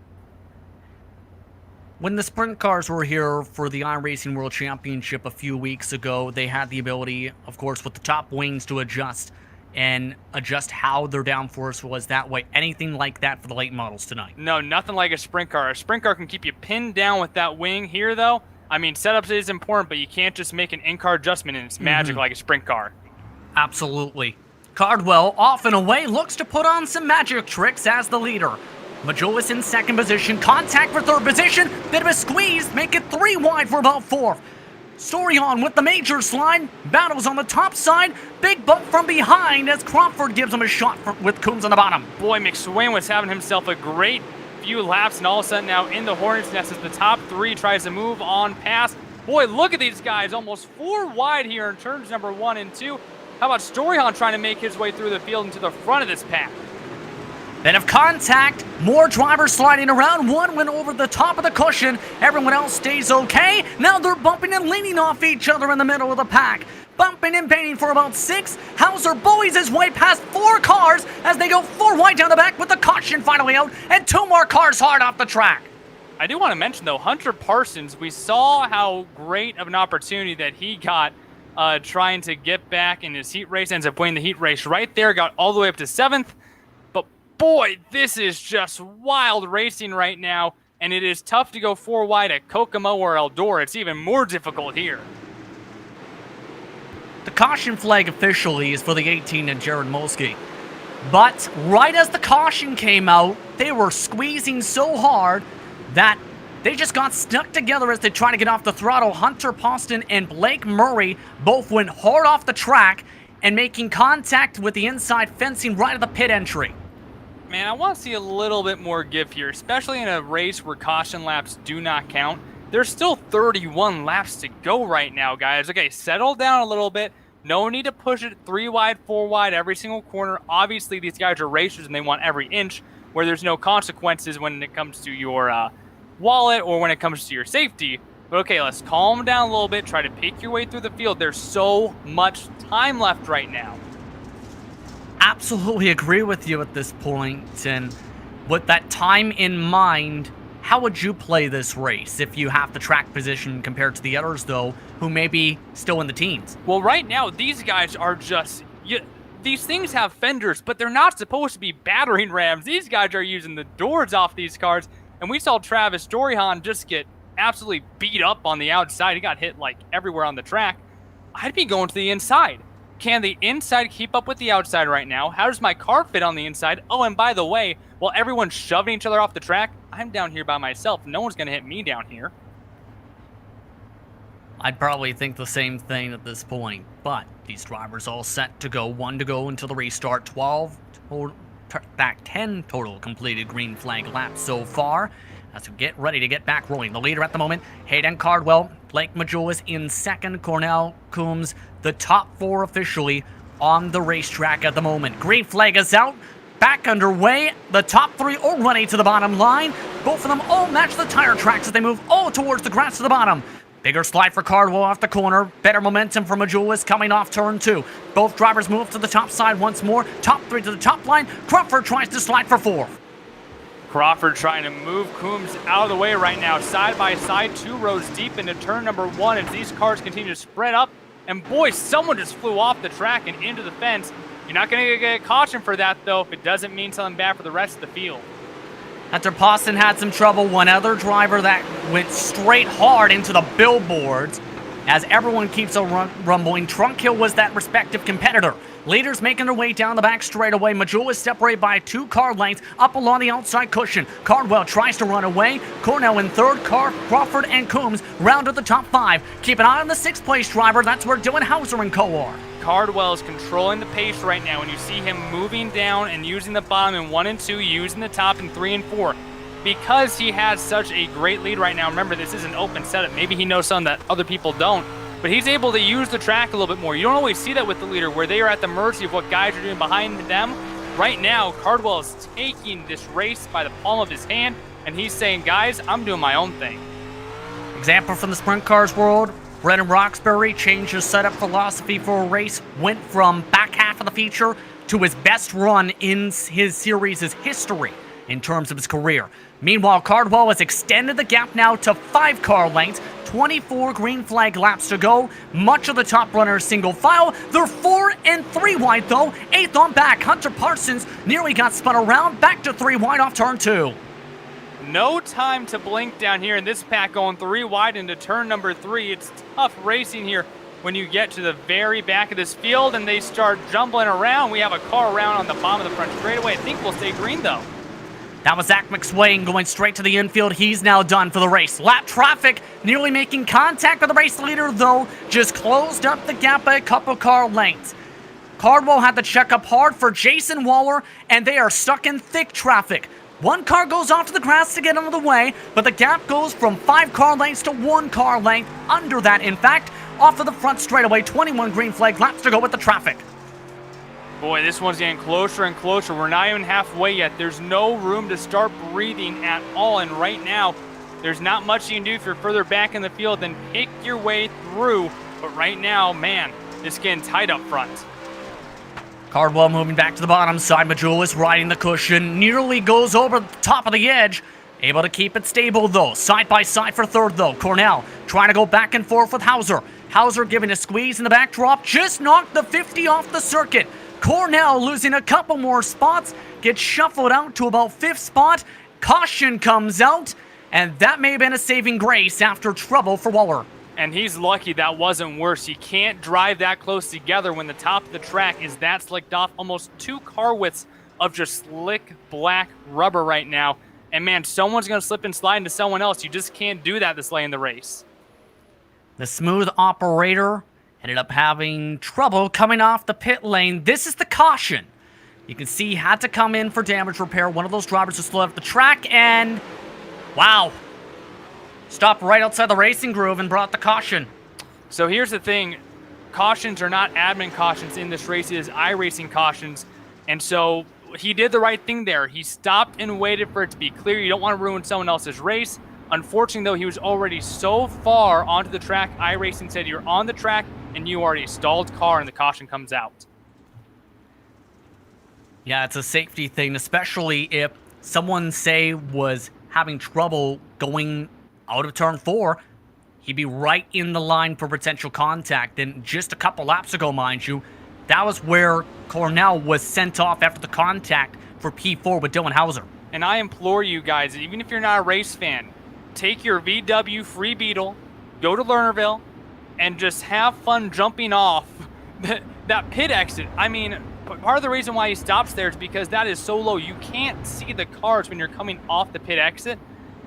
Speaker 1: When the sprint cars were here for the iRacing World Championship a few weeks ago, they had the ability, of course, with the top wings to adjust how their downforce was that way. Anything like that for the late models tonight?
Speaker 3: No, nothing like a sprint car. A sprint car can keep you pinned down with that wing here, though. I mean, setups is important, but you can't just make an in-car adjustment and it's magic like a sprint car.
Speaker 1: Absolutely. Cardwell, off and away, looks to put on some magic tricks as the leader. Majolis in second position, contact for third position, bit of a squeeze, make it 3 wide for about 4th. Storion with the major slide, battles on the top side, big bump from behind as Crawford gives him a shot with Coombs on the bottom.
Speaker 3: Boy, McSwain was having himself a great few laps, and all of a sudden now in the Hornet's Nest as the top 3 tries to move on past. Boy, look at these guys, almost 4 wide here in turns number 1 and 2. How about Storion trying to make his way through the field into the front of this pack?
Speaker 1: Bit of contact, more drivers sliding around. One went over the top of the cushion, everyone else stays okay. Now they're bumping and leaning off each other in the middle of the pack. Bumping and banging for about 6. Hauser buoys his way past 4 cars as they go 4 wide down the back with the caution finally out and 2 more cars hard off the track.
Speaker 3: I do want to mention, though, Hunter Parsons, we saw how great of an opportunity that he got trying to get back in his heat race, ends up winning the heat race right there, got all the way up to 7th. But boy, this is just wild racing right now, and it is tough to go 4 wide at Kokomo or Eldora. It's even more difficult here.
Speaker 1: The caution flag officially is for the 18 and Jared Molsky. But right as the caution came out, they were squeezing so hard that they just got stuck together as they try to get off the throttle. Hunter Poston and Blake Murray both went hard off the track and making contact with the inside fencing right at the pit entry.
Speaker 3: Man, I want to see a little bit more give here, especially in a race where caution laps do not count. There's still 31 laps to go right now, guys. Okay, settle down a little bit. No need to push it 3 wide, 4 wide every single corner. Obviously, these guys are racers and they want every inch, where there's no consequences when it comes to your wallet or when it comes to your safety. But okay, let's calm down a little bit. Try to pick your way through the field. There's so much time left right now.
Speaker 1: Absolutely agree with you at this point. And with that time in mind, how would you play this race if you have the track position compared to the others, though, who may be still in the teens?
Speaker 3: Well, right now, these guys are just... these things have fenders, but they're not supposed to be battering rams. These guys are using the doors off these cars. And we saw Travis Storyhan just get absolutely beat up on the outside. He got hit like everywhere on the track. I'd be going to the inside. Can the inside keep up with the outside right now? How does my car fit on the inside? Oh, and by the way, while everyone's shoving each other off the track, I'm down here by myself. No one's going to hit me down here.
Speaker 1: I'd probably think the same thing at this point, but these drivers all set to go. 1 to go until the restart. 10 total completed green flag laps so far. As we get ready to get back rolling. The leader at the moment, Hayden Cardwell. Blake Majolis in second. Cornell Coombs, the top 4 officially on the racetrack at the moment. Green flag is out. Back underway. The top 3 already to the bottom line. Both of them all match the tire tracks as they move all towards the grass to the bottom. Bigger slide for Cardwell off the corner. Better momentum for Majulis coming off turn 2. Both drivers move to the top side once more. Top 3 to the top line. Crawford tries to slide for 4th.
Speaker 3: Crawford trying to move Coombs out of the way right now. Side by side, 2 rows deep into turn number 1 as these cars continue to spread up. And boy, someone just flew off the track and into the fence. You're not going to get a caution for that, though. It doesn't mean something bad for the rest of the field.
Speaker 1: After Poston had some trouble, one other driver that went straight hard into the billboards. As everyone keeps rumbling, Trunkhill was that respective competitor. Leaders making their way down the back straightaway. Majula is separated by 2 car lengths up along the outside cushion. Cardwell tries to run away. Cornell in third. Crawford and Coombs round to the top 5. Keep an eye on the 6th place driver. That's where Dylan Hauser and co are.
Speaker 3: Cardwell is controlling the pace right now, and you see him moving down and using the bottom in 1 and 2, using the top in 3 and 4. Because he has such a great lead right now, remember, this is an open setup. Maybe he knows something that other people don't, but he's able to use the track a little bit more. You don't always see that with the leader, where they are at the mercy of what guys are doing behind them. Right now, Cardwell is taking this race by the palm of his hand, and he's saying, guys, I'm doing my own thing.
Speaker 1: Example from the sprint cars world. Brendan Roxbury changed his setup philosophy for a race, went from back half of the feature to his best run in his series' history in terms of his career. Meanwhile, Cardwell has extended the gap now to 5 car lengths, 24 green flag laps to go. Much of the top runners single file. They're 4 and 3 wide though. 8th on back. Hunter Parsons nearly got spun around, back to 3 wide off turn 2.
Speaker 3: No time to blink down here in this pack, going 3 wide into turn number 3. It's tough racing here when you get to the very back of this field and they start jumbling around. We have a car around on the bottom of the front straightaway. I think we'll stay green though.
Speaker 1: That was Zach McSwain going straight to the infield. He's now done for the race. Lap traffic nearly making contact with the race leader, though. Just closed up the gap by a couple car lengths. Cardwell had to check up hard for Jason Waller, and they are stuck in thick traffic. 1 car goes off to the grass to get out of the way, but the gap goes from 5 car lengths to 1 car length. Under that, in fact, off of the front straightaway. 21 green flag laps to go with the traffic.
Speaker 3: Boy, this one's getting closer and closer. We're not even halfway yet. There's no room to start breathing at all. And right now, there's not much you can do if you're further back in the field than pick your way through. But right now, man, it's getting tight up front.
Speaker 1: Cardwell moving back to the bottom side. Majulis riding the cushion. Nearly goes over the top of the edge. Able to keep it stable, though. Side by side for third, though. Cornell trying to go back and forth with Hauser. Hauser giving a squeeze in the backdrop. Just knocked the 50 off the circuit. Cornell losing a couple more spots, gets shuffled out to about 5th spot. Caution comes out, and that may have been a saving grace after trouble for Waller.
Speaker 3: And he's lucky that wasn't worse. You can't drive that close together when the top of the track is that slicked off. Almost 2 car widths of just slick black rubber right now. And man, someone's going to slip and slide into someone else. You just can't do that this late in the race.
Speaker 1: The smooth operator ended up having trouble coming off the pit lane. This is the caution. You can see he had to come in for damage repair. One of those drivers just left the track and, wow, stopped right outside the racing groove and brought the caution.
Speaker 3: So here's the thing. Cautions are not admin cautions in this race. It is iRacing cautions. And so he did the right thing there. He stopped and waited for it to be clear. You don't want to ruin someone else's race. Unfortunately, though, he was already so far onto the track. iRacing said you're on the track and you are a stalled car, and the caution comes out.
Speaker 1: Yeah, it's a safety thing, especially if someone, say, was having trouble going out of turn 4. He'd be right in the line for potential contact. And just a couple laps ago, mind you, That was where Cornell was sent off after the contact for P4 with Dylan Hauser.
Speaker 3: And I implore you guys, even if you're not a race fan, take your VW free Beetle, go to Lernerville, and just have fun jumping off that pit exit. I mean, part of the reason why he stops there is because that is so low. You can't see the cars when you're coming off the pit exit.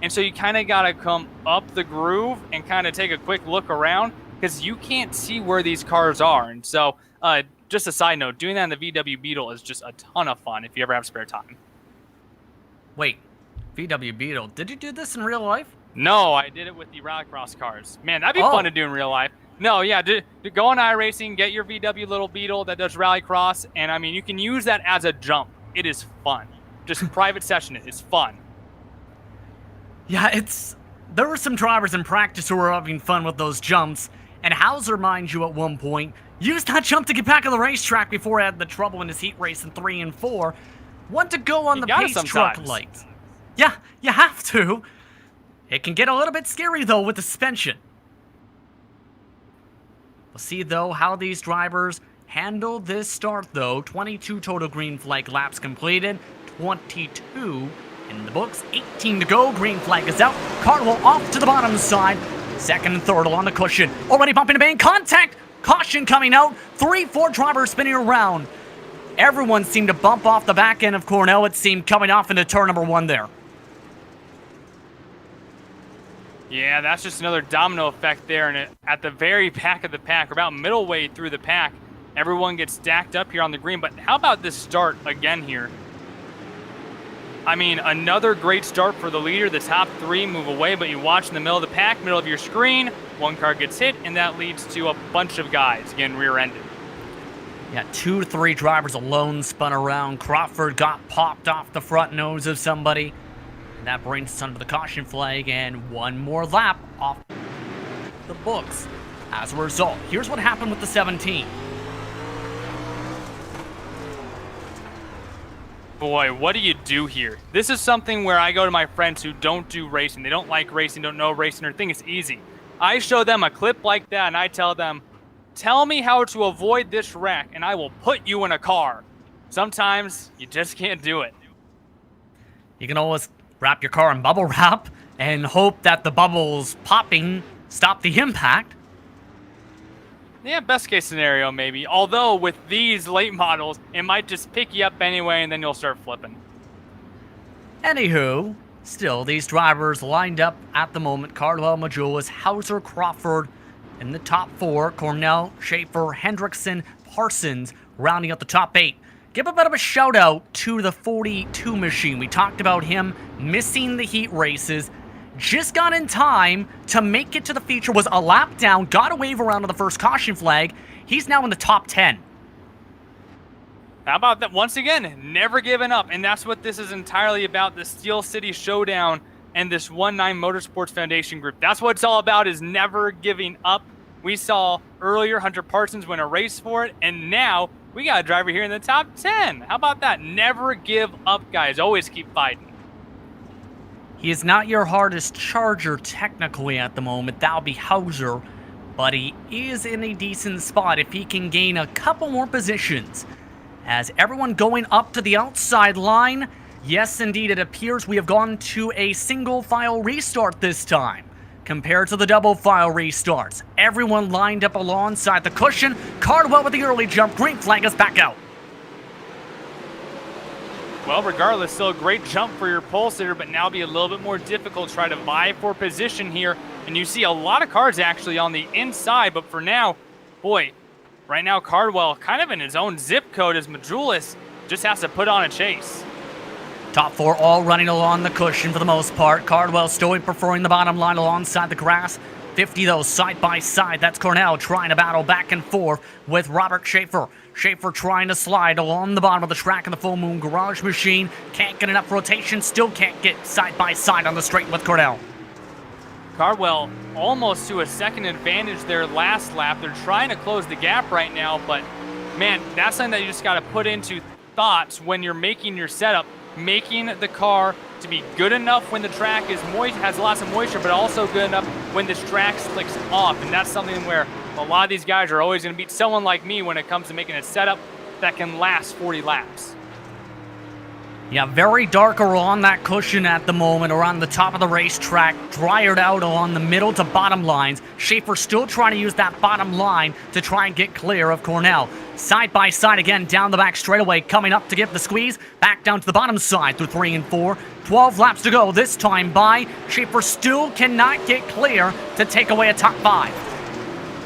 Speaker 3: And so you kind of got to come up the groove and kind of take a quick look around because you can't see where these cars are. And so just a side note, doing that in the VW Beetle is just a ton of fun if you ever have spare time.
Speaker 1: Wait, VW Beetle, did you do this in real life?
Speaker 3: No, I did it with the Rallycross cars. Man, that'd be fun to do in real life. No, yeah, go on iRacing, get your VW little Beetle that does Rallycross, and I mean, you can use that as a jump. It is fun. Just private session it. It's fun.
Speaker 1: Yeah, there were some drivers in practice who were having fun with those jumps, and Hauser, mind you, at one point, used that jump to get back on the racetrack before he had the trouble in his heat race in 3 and 4. Want to go on the pace truck lights. Yeah, you have to. It can get a little bit scary, though, with the suspension. We'll see, though, how these drivers handle this start, though. 22 total green flag laps completed, 22 in the books, 18 to go. Green flag is out. Cardwell off to the bottom side. Second and third along the cushion. Already bumping into main contact. Caution coming out. 3-4 drivers spinning around. Everyone seemed to bump off the back end of Cornell, it seemed, coming off into turn number 1 there.
Speaker 3: Yeah, that's just another domino effect there. And at the very back of the pack, or about middle way through the pack, everyone gets stacked up here on the green. But how about this start again here? I mean, another great start for the leader. The top 3 move away, but you watch in the middle of the pack, middle of your screen, one car gets hit, and that leads to a bunch of guys getting rear-ended.
Speaker 1: Yeah, 2 to 3 drivers alone spun around. Crawford got popped off the front nose of somebody. And that brings us under the caution flag, and one more lap off the books. As a result, here's what happened with the 17.
Speaker 3: Boy, what do you do here? This is something where I go to my friends who don't do racing. They don't like racing, don't know racing, or think it's easy. I show them a clip like that, and I tell them, tell me how to avoid this wreck, and I will put you in a car. Sometimes, you just can't do it.
Speaker 1: You can always wrap your car in bubble wrap and hope that the bubbles popping stop the impact.
Speaker 3: Yeah, best case scenario maybe. Although with these late models, it might just pick you up anyway and then you'll start flipping.
Speaker 1: Anywho, still, these drivers lined up at the moment. Cardwell, Majulis, Hauser, Crawford in the top 4. Cornell, Schaefer, Hendrickson, Parsons rounding out the top 8. Give a bit of a shout out to the 42 machine. We talked about him missing the heat races. Just got in time to make it to the feature, was a lap down, got a wave around to the first caution flag. He's now in the top 10.
Speaker 3: How about that? Once again, never giving up. And that's what this is entirely about, the Steel City Showdown and this One9 Motorsports Foundation group. That's what it's all about, is never giving up. We saw earlier Hunter Parsons win a race for it, and now we got a driver here in the top 10. How about that? Never give up, guys. Always keep fighting.
Speaker 1: He is not your hardest charger technically at the moment. That'll be Hauser, but he is in a decent spot if he can gain a couple more positions. As everyone going up to the outside line, yes, indeed, it appears we have gone to a single file restart this time compared to the double file restarts. Everyone lined up alongside the cushion. Cardwell with the early jump. Green flag is back out.
Speaker 3: Well, regardless, still a great jump for your pole sitter, but now be a little bit more difficult to try to vie for position here. And you see a lot of cars actually on the inside, but for now, boy, right now Cardwell kind of in his own zip code as Majulis just has to put on a chase.
Speaker 1: Top 4 all running along the cushion for the most part. Cardwell still preferring the bottom line alongside the grass. 50 though, side by side. That's Cornell trying to battle back and forth with Robert Schaefer. Schaefer trying to slide along the bottom of the track in the Full Moon Garage Machine. Can't get enough rotation. Still can't get side by side on the straight with Cornell.
Speaker 3: Cardwell almost to a second advantage there last lap. They're trying to close the gap right now, but man, that's something that you just got to put into thoughts when you're making your setup. Making the car to be good enough when the track is moist, has lots of moisture, but also good enough when this track slicks off. And that's something where A lot of these guys are always going to beat someone like me when it comes to making a setup that can last 40 laps.
Speaker 1: Yeah, very dark on that cushion at the moment, or on the top of the racetrack, dried out on the middle to bottom lines. Schaefer still trying to use that bottom line to try and get clear of Cornell. Side by side again, down the back straightaway, coming up to give the squeeze, back down to the bottom side through 3 and 4. 12 laps to go this time by. Schaefer still cannot get clear to take away a top 5.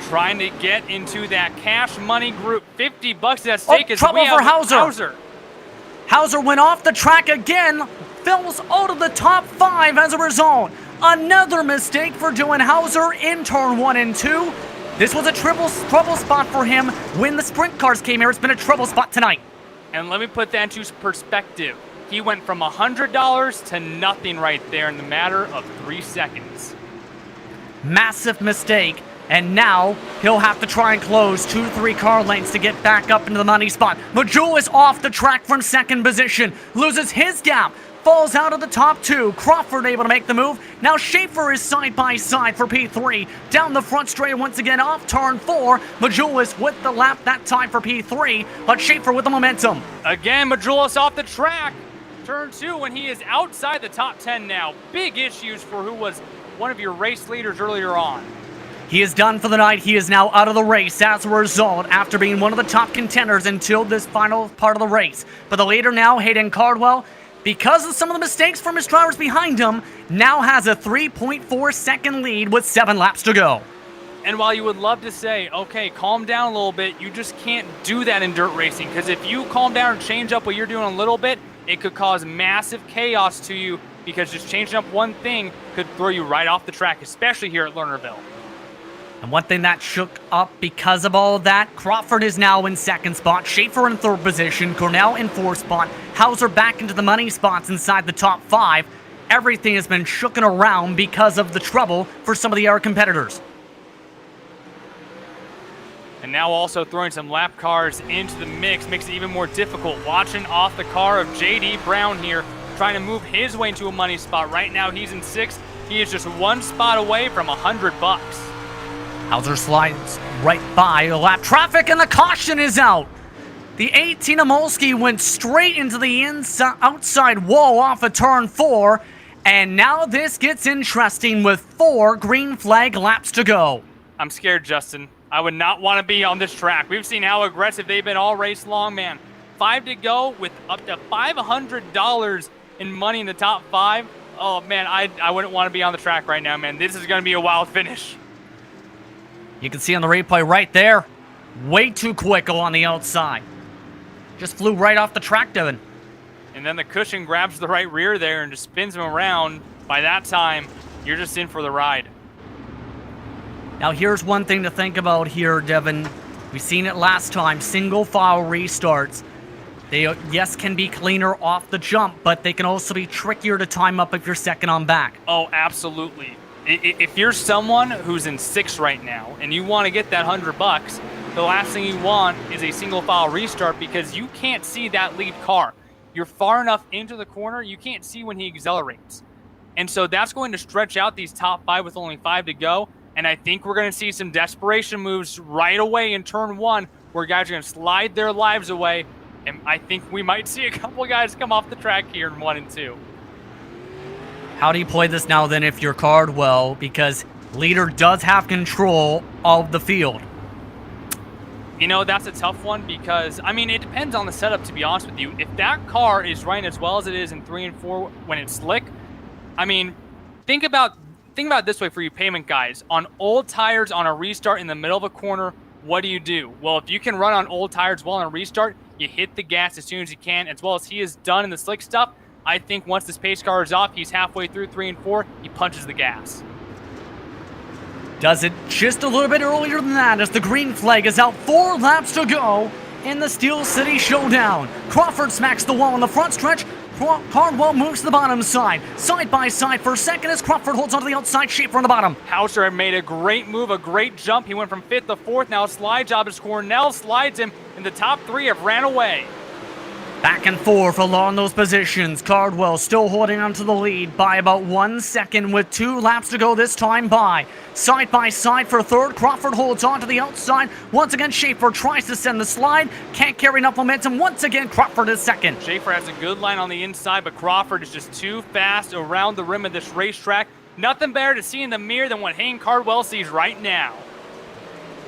Speaker 3: Trying to get into that cash money group. $50 at stake as
Speaker 1: trouble
Speaker 3: we have
Speaker 1: for Hauser. Hauser went off the track again, falls out of the top 5 as a result. Another mistake for doing Hauser in turn 1 and 2. This was a trouble spot for him when the sprint cars came here. It's been a trouble spot tonight.
Speaker 3: And let me put that into perspective. He went from $100 to nothing right there in the matter of 3 seconds.
Speaker 1: Massive mistake. And now he'll have to try and close 2-3 car lengths to get back up into the money spot. Majul is off the track from second position, loses his gap, falls out of the top 2. Crawford able to make the move. Now Schaefer is side by side for P3. Down the front straight once again off turn 4. Majulis with the lap that time for P3, but Schaefer with the momentum.
Speaker 3: Again, Majulis off the track. Turn 2 when he is outside the top 10 now. Big issues for who was one of your race leaders earlier on.
Speaker 1: He is done for the night. He is now out of the race as a result after being one of the top contenders until this final part of the race. But the leader now, Hayden Cardwell, because of some of the mistakes from his drivers behind him, now has a 3.4 second lead with 7 laps to go.
Speaker 3: And while you would love to say, okay, calm down a little bit, you just can't do that in dirt racing. Because if you calm down and change up what you're doing a little bit, it could cause massive chaos to you, because just changing up one thing could throw you right off the track, especially here at Lernerville.
Speaker 1: And one thing that shook up because of all of that, Crawford is now in second spot, Schaefer in third position, Cornell in fourth spot, Hauser back into the money spots inside the top 5. Everything has been shooken around because of the trouble for some of the other competitors.
Speaker 3: And now also throwing some lap cars into the mix makes it even more difficult. Watching off the car of J.D. Brown here, trying to move his way into a money spot. Right now he's in 6th. He is just 1 spot away from $100.
Speaker 1: Hauser slides right by the lap traffic, and the caution is out. The 18 Amolsky went straight into the outside wall off of turn 4, and now this gets interesting with 4 green flag laps to go.
Speaker 3: I'm scared, Justin. I would not want to be on this track. We've seen how aggressive they've been all race long, man. 5 to go with up to $500 in money in the top 5. Oh, man, I wouldn't want to be on the track right now, man. This is going to be a wild finish.
Speaker 1: You can see on the replay right there, way too quick on the outside. Just flew right off the track, Devin.
Speaker 3: And then the cushion grabs the right rear there and just spins him around. By that time, you're just in for the ride.
Speaker 1: Now here's one thing to think about here, Devin. We've seen it last time, single file restarts. They, yes, can be cleaner off the jump, but they can also be trickier to time up if you're second on back.
Speaker 3: Oh, absolutely. If you're someone who's in 6th right now and you want to get that $100, the last thing you want is a single file restart, because you can't see that lead car. You're far enough into the corner, you can't see when he accelerates. And so that's going to stretch out these top 5 with only 5 to go. And I think we're going to see some desperation moves right away in turn 1, where guys are going to slide their lives away. And I think we might see a couple of guys come off the track here in 1 and 2.
Speaker 1: How do you play this now then if you're Cardwell? Because leader does have control of the field.
Speaker 3: You know, that's a tough one, because, I mean, it depends on the setup, to be honest with you. If that car is running as well as it is in 3 and 4 when it's slick, I mean, think about it this way for you payment guys. On old tires on a restart in the middle of a corner, what do? Well, if you can run on old tires well on a restart, you hit the gas as soon as you can, as well as he has done in the slick stuff. I think once this pace car is off, he's halfway through 3 and 4, he punches the gas.
Speaker 1: Does it just a little bit earlier than that as the green flag is out. 4 laps to go in the Steel City Showdown. Crawford smacks the wall in the front stretch. Cardwell moves to the bottom side. Side by side for second as Crawford holds onto the outside, Schaefer on the bottom.
Speaker 3: Hauser made a great move, a great jump. He went from 5th to 4th. Now slide job as Cornell slides him, and the top 3 have ran away.
Speaker 1: Back and forth along those positions. Cardwell still holding onto the lead by about 1 second with 2 laps to go this time by. Side by side for third. Crawford holds on to the outside. Once again, Schaefer tries to send the slide. Can't carry enough momentum. Once again, Crawford is second.
Speaker 3: Schaefer has a good line on the inside, but Crawford is just too fast around the rim of this racetrack. Nothing better to see in the mirror than what Hayden Cardwell sees right now.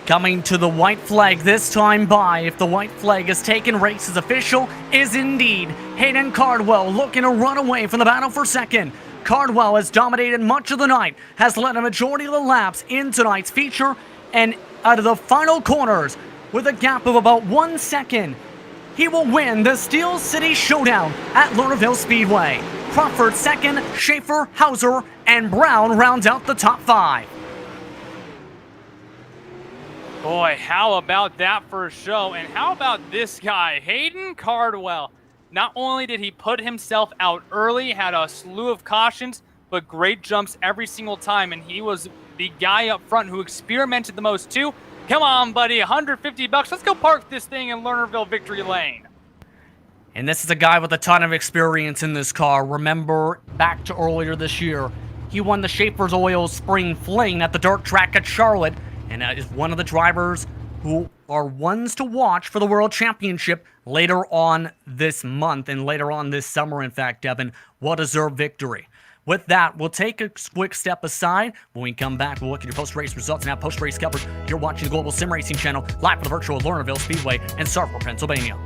Speaker 1: Coming to the white flag this time by. If the white flag is taken, race is official, is indeed Hayden Cardwell looking to run away from the battle for second. Cardwell has dominated much of the night, has led a majority of the laps in tonight's feature, and out of the final corners, with a gap of about 1 second, he will win the Steel City Showdown at Lernerville Speedway. Crawford second, Schaefer, Hauser, and Brown rounds out the top 5.
Speaker 3: Boy, how about that for a show? And how about this guy, Hayden Cardwell? Not only did he put himself out early, had a slew of cautions, but great jumps every single time. And he was the guy up front who experimented the most too. Come on, buddy, $150. Let's go park this thing in Lernerville Victory Lane.
Speaker 1: And this is a guy with a ton of experience in this car. Remember, back to earlier this year, he won the Schaefer's Oil Spring Fling at the dirt track at Charlotte, and is one of the drivers who are ones to watch for the World Championship later on this month and later on this summer, in fact, Devin. Well-deserved victory. With that, we'll take a quick step aside. When we come back, we'll look at your post-race results and have post-race coverage. You're watching the Global SimRacing Channel, live from the virtual Lernerville Speedway in Starkville, Pennsylvania.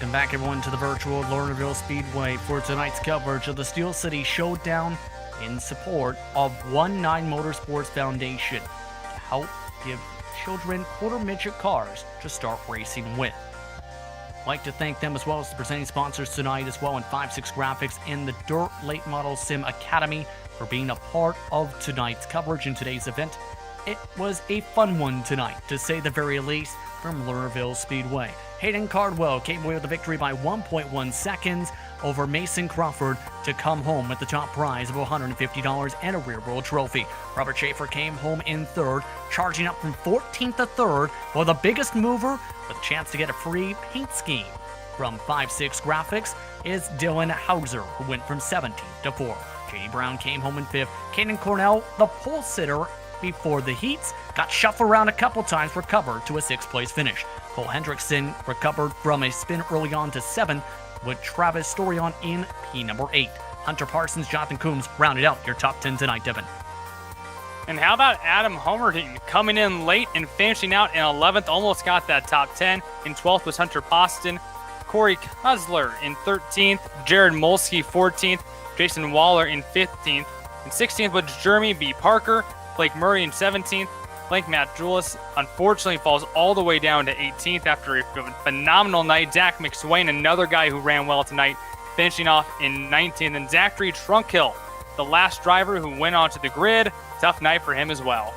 Speaker 1: Welcome back, everyone, to the virtual Lernerville Speedway for tonight's coverage of the Steel City Showdown in support of One9 Motorsports Foundation to help give children quarter midget cars to start racing with. I'd like to thank them as well as the presenting sponsors tonight as well in 5-6 Graphics and the Dirt Late Model Sim Academy for being a part of tonight's coverage in today's event. It was a fun one tonight, to say the very least, from Lernerville Speedway. Hayden Cardwell came away with the victory by 1.1 seconds over Mason Crawford to come home with the top prize of $150 and a rear world trophy. Robert Schaefer came home in third, charging up from 14th to third, while the biggest mover with a chance to get a free paint scheme from 5-6 Graphics is Dylan Hauser, who went from 17th to 4th. J.D. Brown came home in 5th. Caden Cornell, the pole sitter before the heats, got shuffled around a couple times, recovered to a 6th place finish. Cole Hendrickson recovered from a spin early on to 7th, with Travis Storion in P number 8. Hunter Parsons, Jonathan Coombs rounded out your top 10 tonight, Devin.
Speaker 3: And how about Adam Homerding coming in late and finishing out in 11th, almost got that top 10. In 12th was Hunter Poston. Corey Kusler in 13th. Jared Molsky 14th. Jason Waller in 15th. In 16th was Jeremy B. Parker. Blake Murray in 17th. Blake Matt Julis unfortunately falls all the way down to 18th after a phenomenal night. Zach McSwain, another guy who ran well tonight, finishing off in 19th. And Zachary Trunkhill, the last driver who went onto the grid. Tough night for him as well.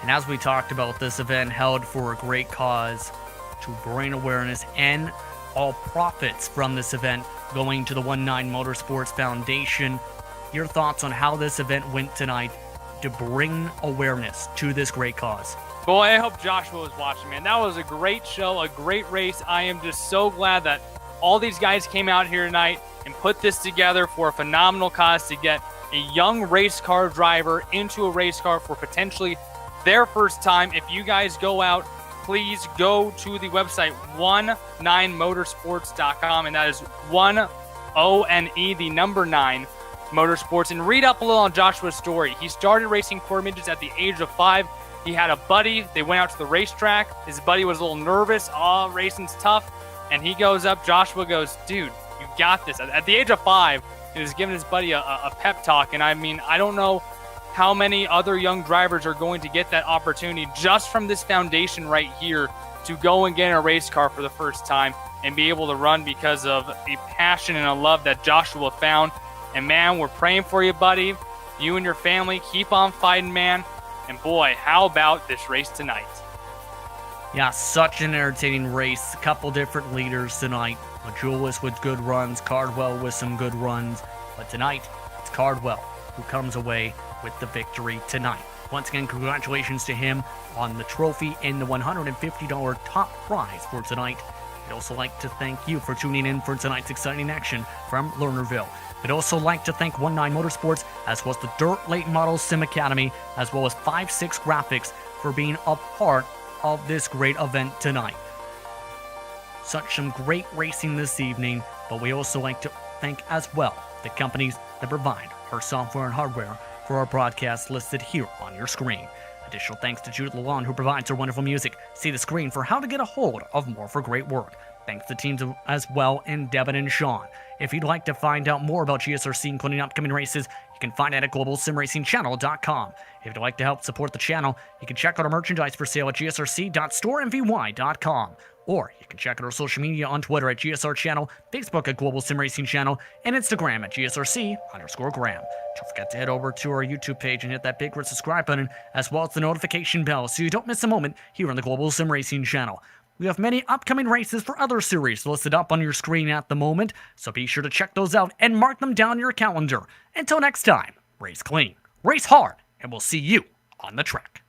Speaker 1: And as we talked about, this event held for a great cause to bring awareness, and all profits from this event going to the One9 Motorsports Foundation. Your thoughts on how this event went tonight to bring awareness to this great cause?
Speaker 3: Boy, I hope Joshua was watching, man. That was a great show, a great race. I am just so glad that all these guys came out here tonight and put this together for a phenomenal cause to get a young race car driver into a race car for potentially their first time. If you guys go out, please go to the website one9motorsports.com, and that is 1-ONE, the number 9, Motorsports, and read up a little on Joshua's story. He started racing quarter midgets at the age of 5. He had a buddy. They went out to the racetrack. His buddy was a little nervous. Racing's tough. And he goes up. Joshua goes, dude, you got this. At the age of 5, he was giving his buddy a pep talk. And I mean, I don't know how many other young drivers are going to get that opportunity just from this foundation right here to go and get in a race car for the first time and be able to run because of a passion and a love that Joshua found. And man, we're praying for you, buddy. You and your family, keep on fighting, man. And boy, how about this race tonight?
Speaker 1: Yeah, such an entertaining race. A couple different leaders tonight. Majulis with good runs, Cardwell with some good runs. But tonight, it's Cardwell who comes away with the victory tonight. Once again, congratulations to him on the trophy and the $150 top prize for tonight. I'd also like to thank you for tuning in for tonight's exciting action from Lernerville. I'd also like to thank One9 Motorsports, as well as the Dirt Late Model Sim Academy, as well as 5-6 Graphics for being a part of this great event tonight. Such some great racing this evening, but we also like to thank as well the companies that provide our software and hardware for our broadcast listed here on your screen. Additional thanks to Jude Lalonde, who provides our wonderful music. See the screen for how to get a hold of more for great work. Thanks to teams as well in Devin and Sean. If you'd like to find out more about GSRC, including upcoming races, you can find it at globalsimracingchannel.com. If you'd like to help support the channel, you can check out our merchandise for sale at gsrc.storemvy.com. Or you can check out our social media on Twitter at GSR Channel, Facebook at Global SimRacing Channel, and Instagram at GSRC_Graham. Don't forget to head over to our YouTube page and hit that big red subscribe button, as well as the notification bell, so you don't miss a moment here on the Global SimRacing Channel. We have many upcoming races for other series listed up on your screen at the moment, so be sure to check those out and mark them down in your calendar. Until next time, race clean, race hard, and we'll see you on the track.